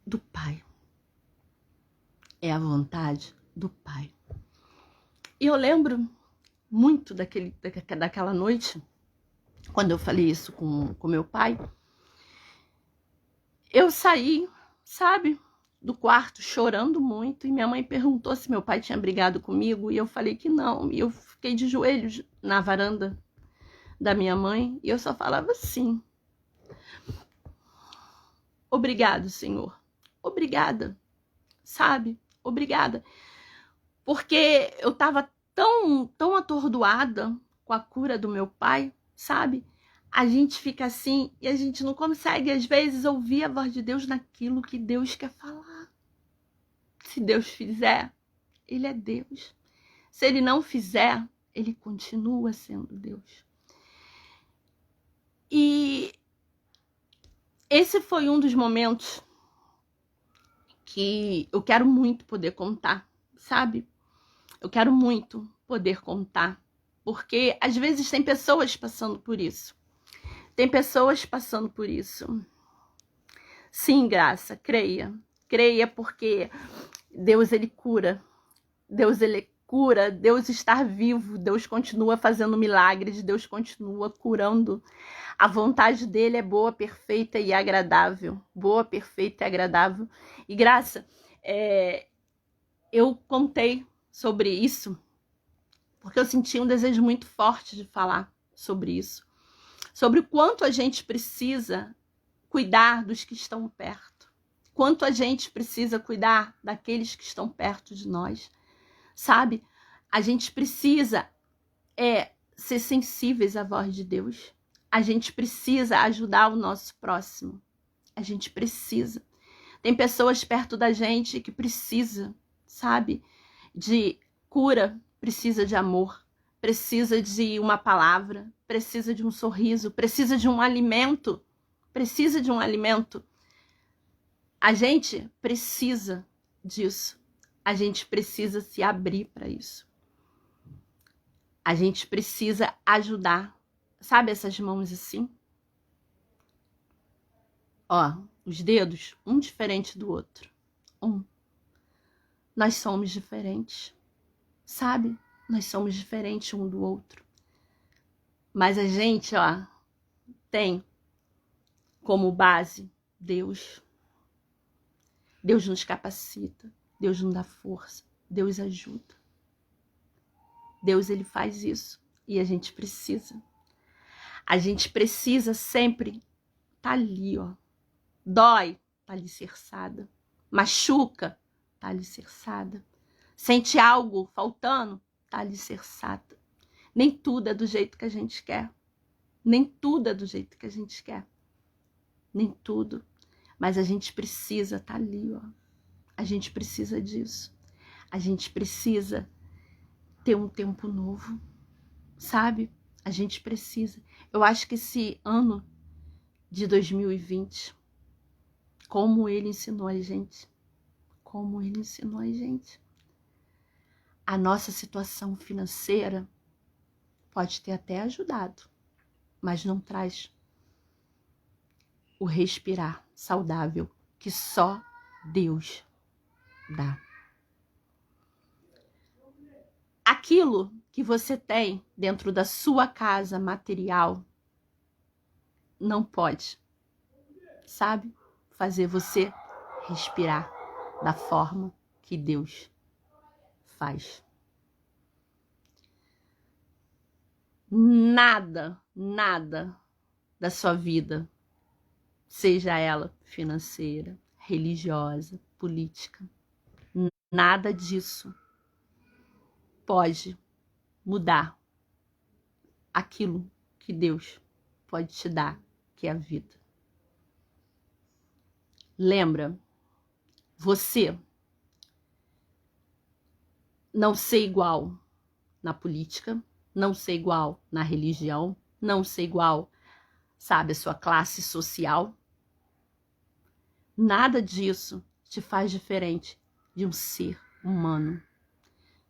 do pai. É a vontade do pai. E eu lembro muito daquela noite, quando eu falei isso com meu pai. Eu saí, sabe, do quarto chorando muito, e minha mãe perguntou se meu pai tinha brigado comigo, e eu falei que não, e eu fiquei de joelhos na varanda da minha mãe, e eu só falava assim: obrigado, Senhor. Obrigada, sabe? Obrigada. Porque eu tava tão atordoada com a cura do meu pai, sabe? A gente fica assim e a gente não consegue, às vezes, ouvir a voz de Deus naquilo que Deus quer falar. Se Deus fizer, Ele é Deus. Se Ele não fizer, Ele continua sendo Deus. E esse foi um dos momentos que eu quero muito poder contar, sabe? Eu quero muito poder contar, porque às vezes tem pessoas passando por isso. Tem pessoas passando por isso. Sim, Graça, creia. Creia, porque Deus, Ele cura. Deus, Ele cura. Deus está vivo. Deus continua fazendo milagres. Deus continua curando. A vontade dEle é boa, perfeita e agradável. Boa, perfeita e agradável. E, Graça, eu contei sobre isso porque eu senti um desejo muito forte de falar sobre isso. Sobre o quanto a gente precisa cuidar dos que estão perto. Quanto a gente precisa cuidar daqueles que estão perto de nós. Sabe? A gente precisa ser sensíveis à voz de Deus. A gente precisa ajudar o nosso próximo. A gente precisa. Tem pessoas perto da gente que precisa, sabe? De cura, precisa de amor, precisa de uma palavra, precisa de um sorriso, precisa de um alimento. Precisa de um alimento. A gente precisa disso. A gente precisa se abrir para isso. A gente precisa ajudar. Sabe essas mãos assim? Ó, os dedos, um diferente do outro. Nós somos diferentes. Sabe? Nós somos diferentes um do outro. Mas a gente, ó, tem como base Deus. Deus nos capacita. Deus nos dá força. Deus ajuda. Deus, Ele faz isso. E a gente precisa. A gente precisa sempre tá ali, ó. Dói, tá alicerçada. Machuca, tá alicerçada. Sente algo faltando, tá alicerçada. Nem tudo é do jeito que a gente quer. Nem tudo é do jeito que a gente quer. Nem tudo. Mas a gente precisa tá ali, ó. A gente precisa disso. A gente precisa ter um tempo novo, sabe? A gente precisa. Eu acho que esse ano de 2020, como ele ensinou a gente, a nossa situação financeira pode ter até ajudado, mas não traz o respirar saudável que só Deus dá. Aquilo que você tem dentro da sua casa material não pode, sabe, fazer você respirar da forma que Deus faz. Nada da sua vida, seja ela financeira, religiosa, política, nada disso pode mudar aquilo que Deus pode te dar, que é a vida. Lembra, você não ser igual na política, não ser igual na religião, não ser igual, sabe, a sua classe social. Nada disso te faz diferente de um ser humano,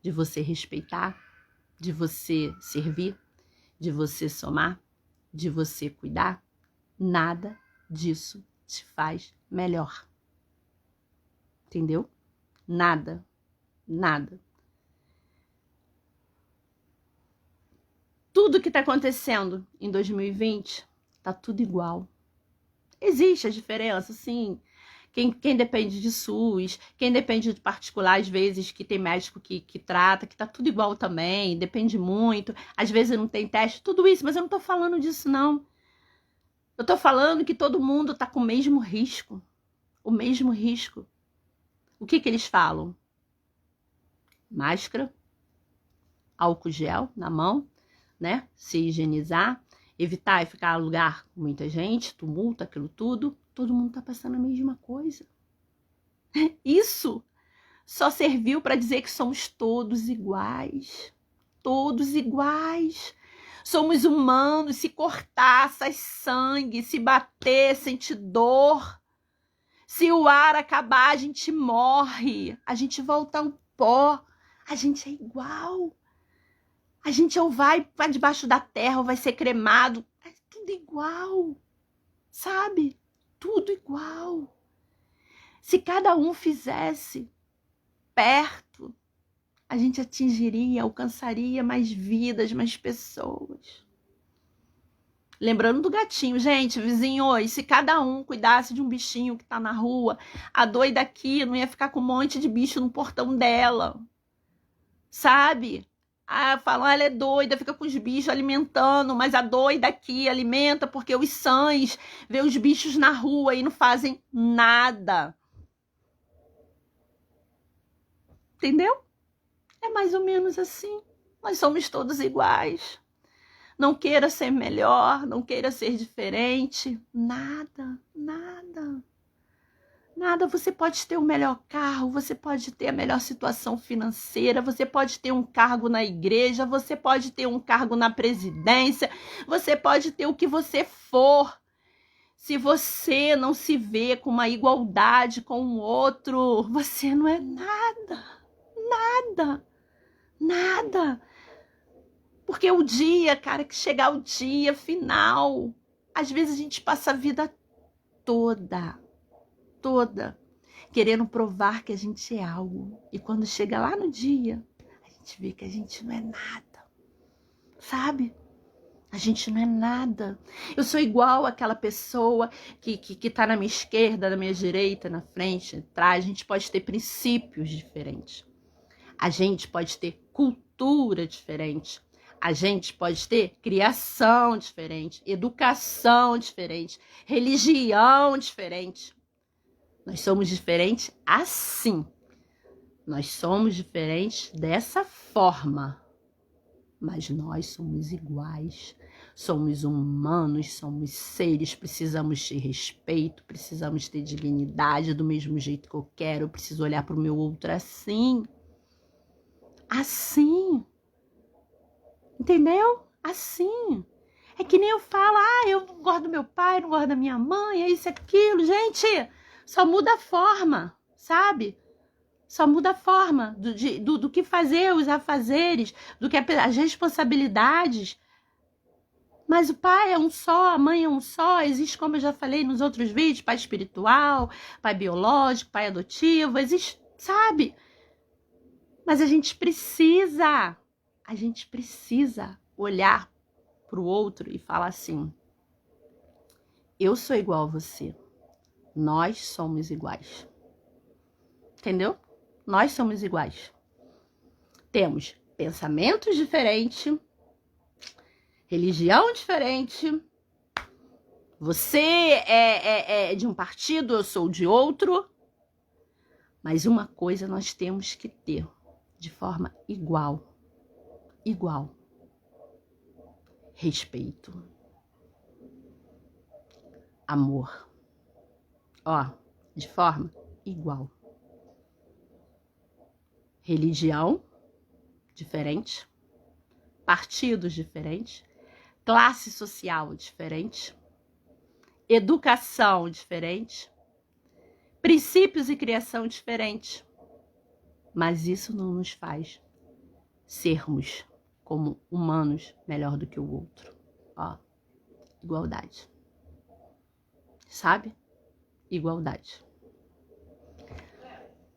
de você respeitar, de você servir, de você somar, de você cuidar. Nada disso te faz melhor. Entendeu? Nada. Tudo que está acontecendo em 2020 tá tudo igual. Existe a diferença, sim. quem depende de SUS, quem depende de particular, às vezes, que tem médico que trata, que tá tudo igual também, depende muito, às vezes não tem teste, tudo isso, mas eu não tô falando disso, não. Eu tô falando que todo mundo tá com o mesmo risco. O mesmo risco. O que eles falam? Máscara, álcool gel na mão, né? Se higienizar, evitar ficar em lugar com muita gente, tumulto, aquilo tudo. Todo mundo tá passando a mesma coisa. Isso só serviu para dizer que somos todos iguais. Todos iguais. Somos humanos, se cortar, sai sangue, se bater, sente dor. Se o ar acabar, a gente morre. A gente volta ao pó. A gente é igual. A gente ou vai para debaixo da terra ou vai ser cremado. É tudo igual. Sabe? Tudo igual. Se cada um fizesse perto, a gente atingiria, alcançaria mais vidas, mais pessoas. Lembrando do gatinho, gente, vizinho, e se cada um cuidasse de um bichinho que tá na rua, a doida aqui não ia ficar com um monte de bicho no portão dela. Sabe? Falam, ela é doida, fica com os bichos alimentando, mas a doida aqui alimenta porque os sãs vê os bichos na rua e não fazem nada. Entendeu? É mais ou menos assim. Nós somos todos iguais. Não queira ser melhor, não queira ser diferente. Nada, nada. Nada. Você pode ter o melhor carro, você pode ter a melhor situação financeira, você pode ter um cargo na igreja, você pode ter um cargo na presidência, você pode ter o que você for. Se você não se vê com uma igualdade com o outro, você não é nada. Nada. Nada. Porque o dia, cara, que chegar o dia final, às vezes a gente passa a vida toda, querendo provar que a gente é algo. E quando chega lá no dia, a gente vê que a gente não é nada. Sabe? A gente não é nada. Eu sou igual àquela pessoa que tá na minha esquerda, na minha direita, na frente, atrás. A gente pode ter princípios diferentes. A gente pode ter cultura diferente. A gente pode ter criação diferente, educação diferente, religião diferente. Nós somos diferentes assim. Nós somos diferentes dessa forma. Mas nós somos iguais. Somos humanos, somos seres, precisamos ter respeito, precisamos ter dignidade do mesmo jeito que eu quero. Eu preciso olhar para o meu outro assim. Assim. Entendeu? Assim. É que nem eu falo, eu não gosto do meu pai, não gosto da minha mãe, é isso, aquilo. Gente, só muda a forma, sabe? Só muda a forma do que fazer, os afazeres, do que as responsabilidades. Mas o pai é um só, a mãe é um só. Existe, como eu já falei nos outros vídeos, pai espiritual, pai biológico, pai adotivo. Existe, sabe? Mas a gente precisa olhar para o outro e falar assim: eu sou igual a você. Nós somos iguais. Entendeu? Nós somos iguais. Temos pensamentos diferentes, religião diferente. Você é de um partido, eu sou de outro. Mas uma coisa nós temos que ter de forma igual. Igual. Respeito. Amor. De forma igual. Religião diferente. Partidos diferentes. Classe social diferente. Educação diferente. Princípios e criação diferentes. Mas isso não nos faz sermos como humanos melhor do que o outro. Igualdade. Sabe? Igualdade.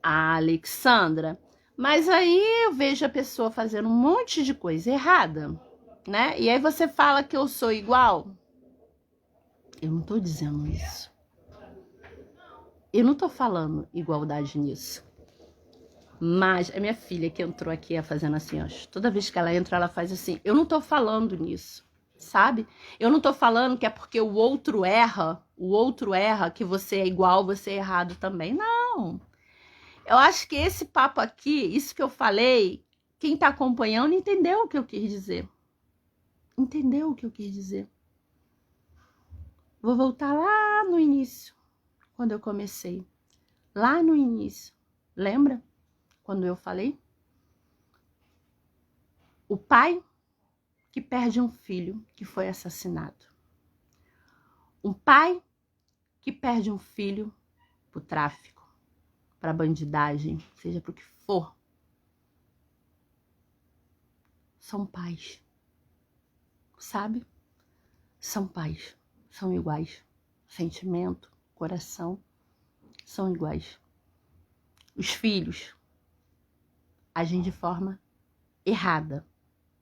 Alexandra, mas aí eu vejo a pessoa fazendo um monte de coisa errada, né? E aí você fala que eu sou igual. Eu não tô dizendo isso. Eu não tô falando igualdade nisso. Mas a minha filha que entrou aqui fazendo assim, ó, toda vez que ela entra, ela faz assim. Eu não tô falando nisso, sabe? Eu não tô falando que é porque o outro erra que você é igual, você é errado também. Não. Eu acho que esse papo aqui, isso que eu falei, quem tá acompanhando entendeu o que eu quis dizer. Entendeu o que eu quis dizer. Vou voltar lá no início, quando eu comecei. Lá no início. Lembra? Quando eu falei? O pai que perde um filho que foi assassinado. Um pai que perde um filho pro tráfico, pra bandidagem, seja pro que for. São pais. Sabe? São pais. São iguais. Sentimento, coração, são iguais. Os filhos agem de forma errada,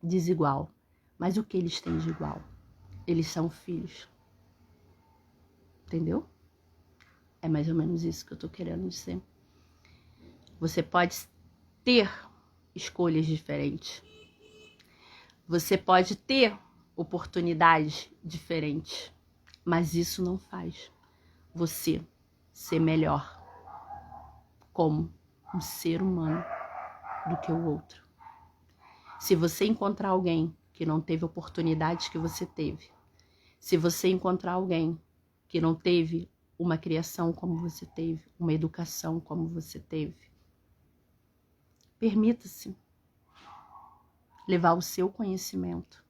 desigual. Mas o que eles têm de igual? Eles são filhos. Entendeu? É mais ou menos isso que eu tô querendo dizer. Você pode ter escolhas diferentes. Você pode ter oportunidades diferentes. Mas isso não faz você ser melhor como um ser humano do que o outro. Se você encontrar alguém que não teve oportunidades que você teve, se você encontrar alguém que não teve uma criação como você teve, uma educação como você teve, permita-se levar o seu conhecimento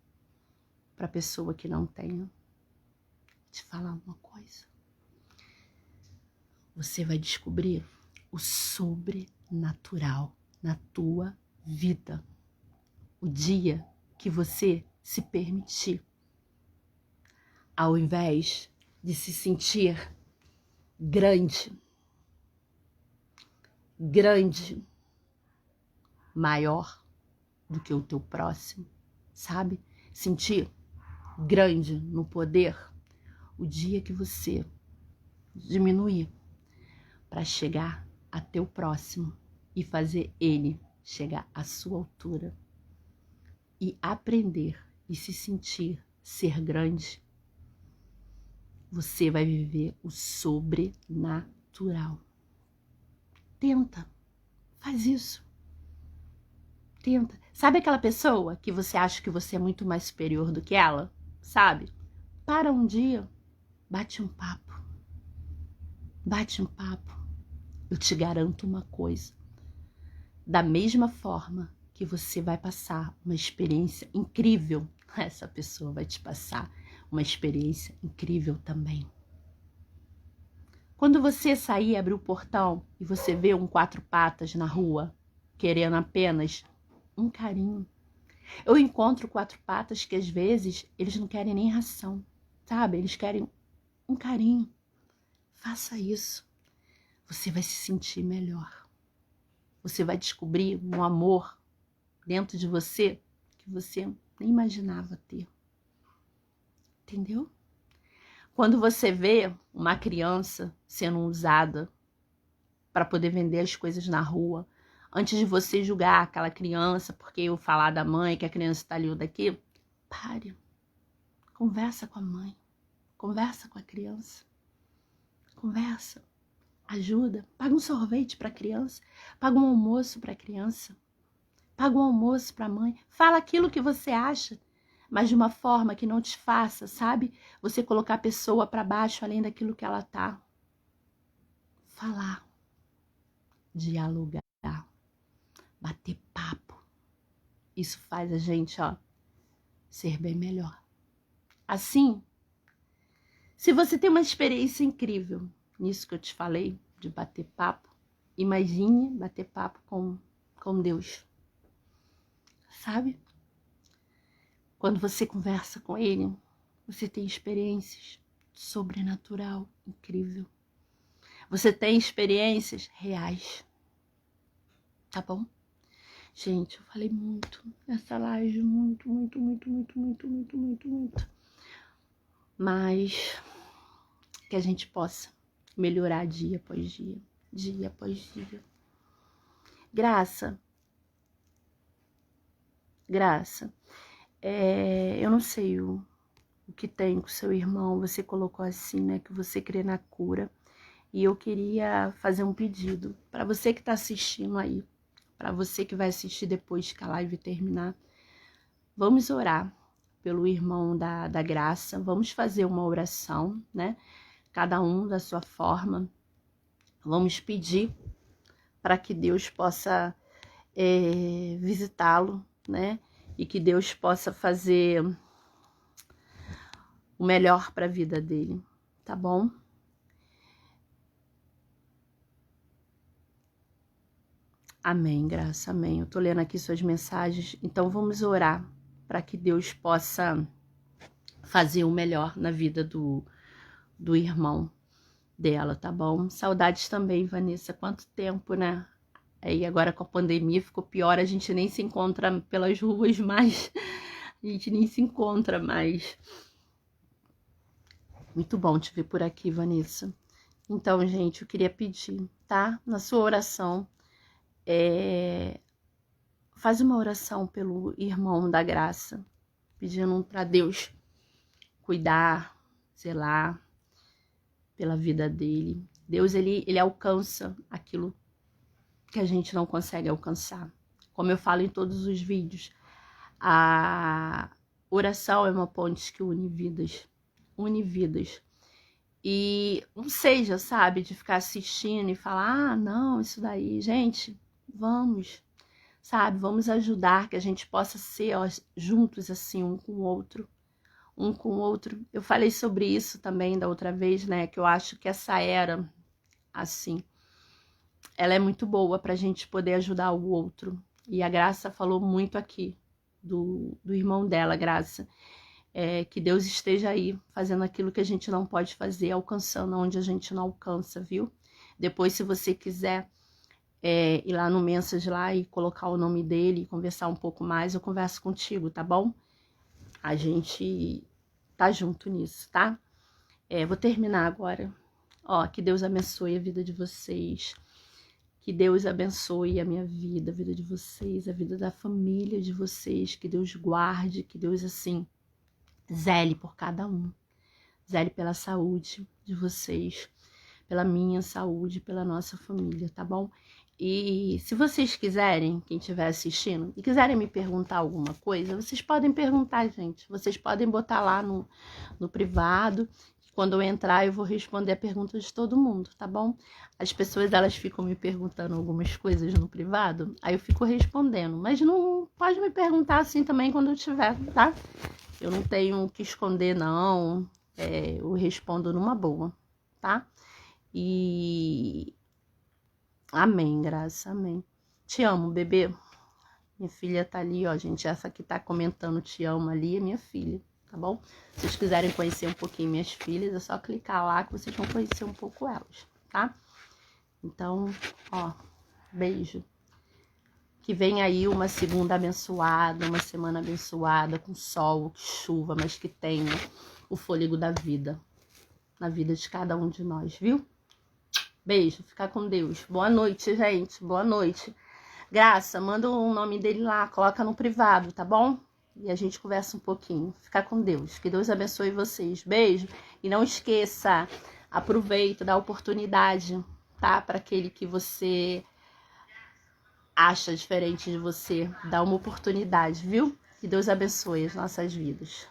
para a pessoa que não tenha. Te falar uma coisa. Você vai descobrir o sobrenatural na tua vida. O dia que você se permitir, ao invés de se sentir grande, maior do que o teu próximo, sabe? Sentir grande no poder. O dia que você diminuir para chegar a teu próximo e fazer ele chegar à sua altura e aprender e se sentir ser grande, você vai viver o sobrenatural. Tenta, faz isso. Tenta. Sabe aquela pessoa que você acha que você é muito mais superior do que ela? Sabe? Para um dia, bate um papo. Bate um papo. Eu te garanto uma coisa. Da mesma forma que você vai passar uma experiência incrível, essa pessoa vai te passar uma experiência incrível também. Quando você sair e abrir o portão e você vê um 4 patas na rua, querendo apenas um carinho. Eu encontro 4 patas que às vezes eles não querem nem ração, sabe? Eles querem um carinho. Faça isso. Você vai se sentir melhor. Você vai descobrir um amor dentro de você que você nem imaginava ter. Entendeu? Quando você vê uma criança sendo usada para poder vender as coisas na rua, antes de você julgar aquela criança, porque eu falar da mãe que a criança está ali ou daqui, pare. Conversa com a mãe. Conversa com a criança. Conversa. Ajuda. Paga um sorvete para a criança. Paga um almoço para a criança. Paga um almoço para a mãe. Fala aquilo que você acha, mas de uma forma que não te faça, sabe? Você colocar a pessoa para baixo além daquilo que ela tá. Falar. Dialogar. Bater papo. Isso faz a gente, ó, ser bem melhor. Assim, se você tem uma experiência incrível nisso que eu te falei, de bater papo, imagine bater papo com Deus. Sabe? Quando você conversa com Ele, você tem experiências sobrenatural, incrível. Você tem experiências reais. Tá bom? Gente, eu falei muito nessa live, muito. Mas que a gente possa melhorar dia após dia, dia após dia. Graça, eu não sei o que tem com seu irmão, você colocou assim, né, que você crê na cura. E eu queria fazer um pedido para você que está assistindo aí, para você que vai assistir depois que a live terminar. Vamos orar pelo irmão da Graça, vamos fazer uma oração, né? Cada um da sua forma. Vamos pedir para que Deus possa visitá-lo, né? E que Deus possa fazer o melhor para a vida dele, tá bom? Amém, Graça, amém. Eu tô lendo aqui suas mensagens, então vamos orar para que Deus possa fazer o melhor na vida do irmão dela, tá bom? Saudades também, Vanessa, quanto tempo, né? Aí agora com a pandemia ficou pior, a gente nem se encontra pelas ruas mais, a gente nem se encontra mais. Muito bom te ver por aqui, Vanessa. Então, gente, eu queria pedir, tá? Na sua oração, faz uma oração pelo irmão da Graça, pedindo para Deus cuidar, zelar pela vida dele. Deus, ele alcança aquilo que a gente não consegue alcançar. Como eu falo em todos os vídeos, a oração é uma ponte que une vidas. Une vidas. E não seja, sabe, de ficar assistindo e falar, não, isso daí, gente, vamos, sabe, vamos ajudar, que a gente possa ser juntos assim, um com o outro. Eu falei sobre isso também da outra vez, né, que eu acho que essa era, assim, ela é muito boa pra gente poder ajudar o outro. E a Graça falou muito aqui do irmão dela, Graça. Que Deus esteja aí fazendo aquilo que a gente não pode fazer, alcançando onde a gente não alcança, viu? Depois, se você quiser ir lá no Message lá e colocar o nome dele e conversar um pouco mais, eu converso contigo, tá bom? A gente tá junto nisso, tá? Vou terminar agora. Ó, que Deus abençoe a vida de vocês. Que Deus abençoe a minha vida, a vida de vocês, a vida da família de vocês. Que Deus guarde, que Deus, assim, zele por cada um, zele pela saúde de vocês, pela minha saúde, pela nossa família, tá bom? E se vocês quiserem, quem estiver assistindo, e quiserem me perguntar alguma coisa, vocês podem perguntar, gente. Vocês podem botar lá no privado. Quando eu entrar, eu vou responder a pergunta de todo mundo, tá bom? As pessoas, elas ficam me perguntando algumas coisas no privado, aí eu fico respondendo. Mas não pode me perguntar assim também quando eu tiver, tá? Eu não tenho o que esconder, não. Eu respondo numa boa, tá? E... Amém, Graça, amém. Te amo, bebê. Minha filha tá ali, ó, gente. Essa que tá comentando te amo ali é minha filha, tá bom? Se vocês quiserem conhecer um pouquinho minhas filhas, é só clicar lá que vocês vão conhecer um pouco elas, tá? Então, ó, beijo. Que venha aí uma segunda abençoada, uma semana abençoada, com sol, chuva, mas que tenha o fôlego da vida na vida de cada um de nós, viu? Beijo, fica com Deus. Boa noite, gente. Boa noite. Graça, manda o nome dele lá, coloca no privado, tá bom? E a gente conversa um pouquinho. Fica com Deus. Que Deus abençoe vocês. Beijo. E não esqueça, aproveita, dá oportunidade, tá? Para aquele que você acha diferente de você, dá uma oportunidade, viu? Que Deus abençoe as nossas vidas.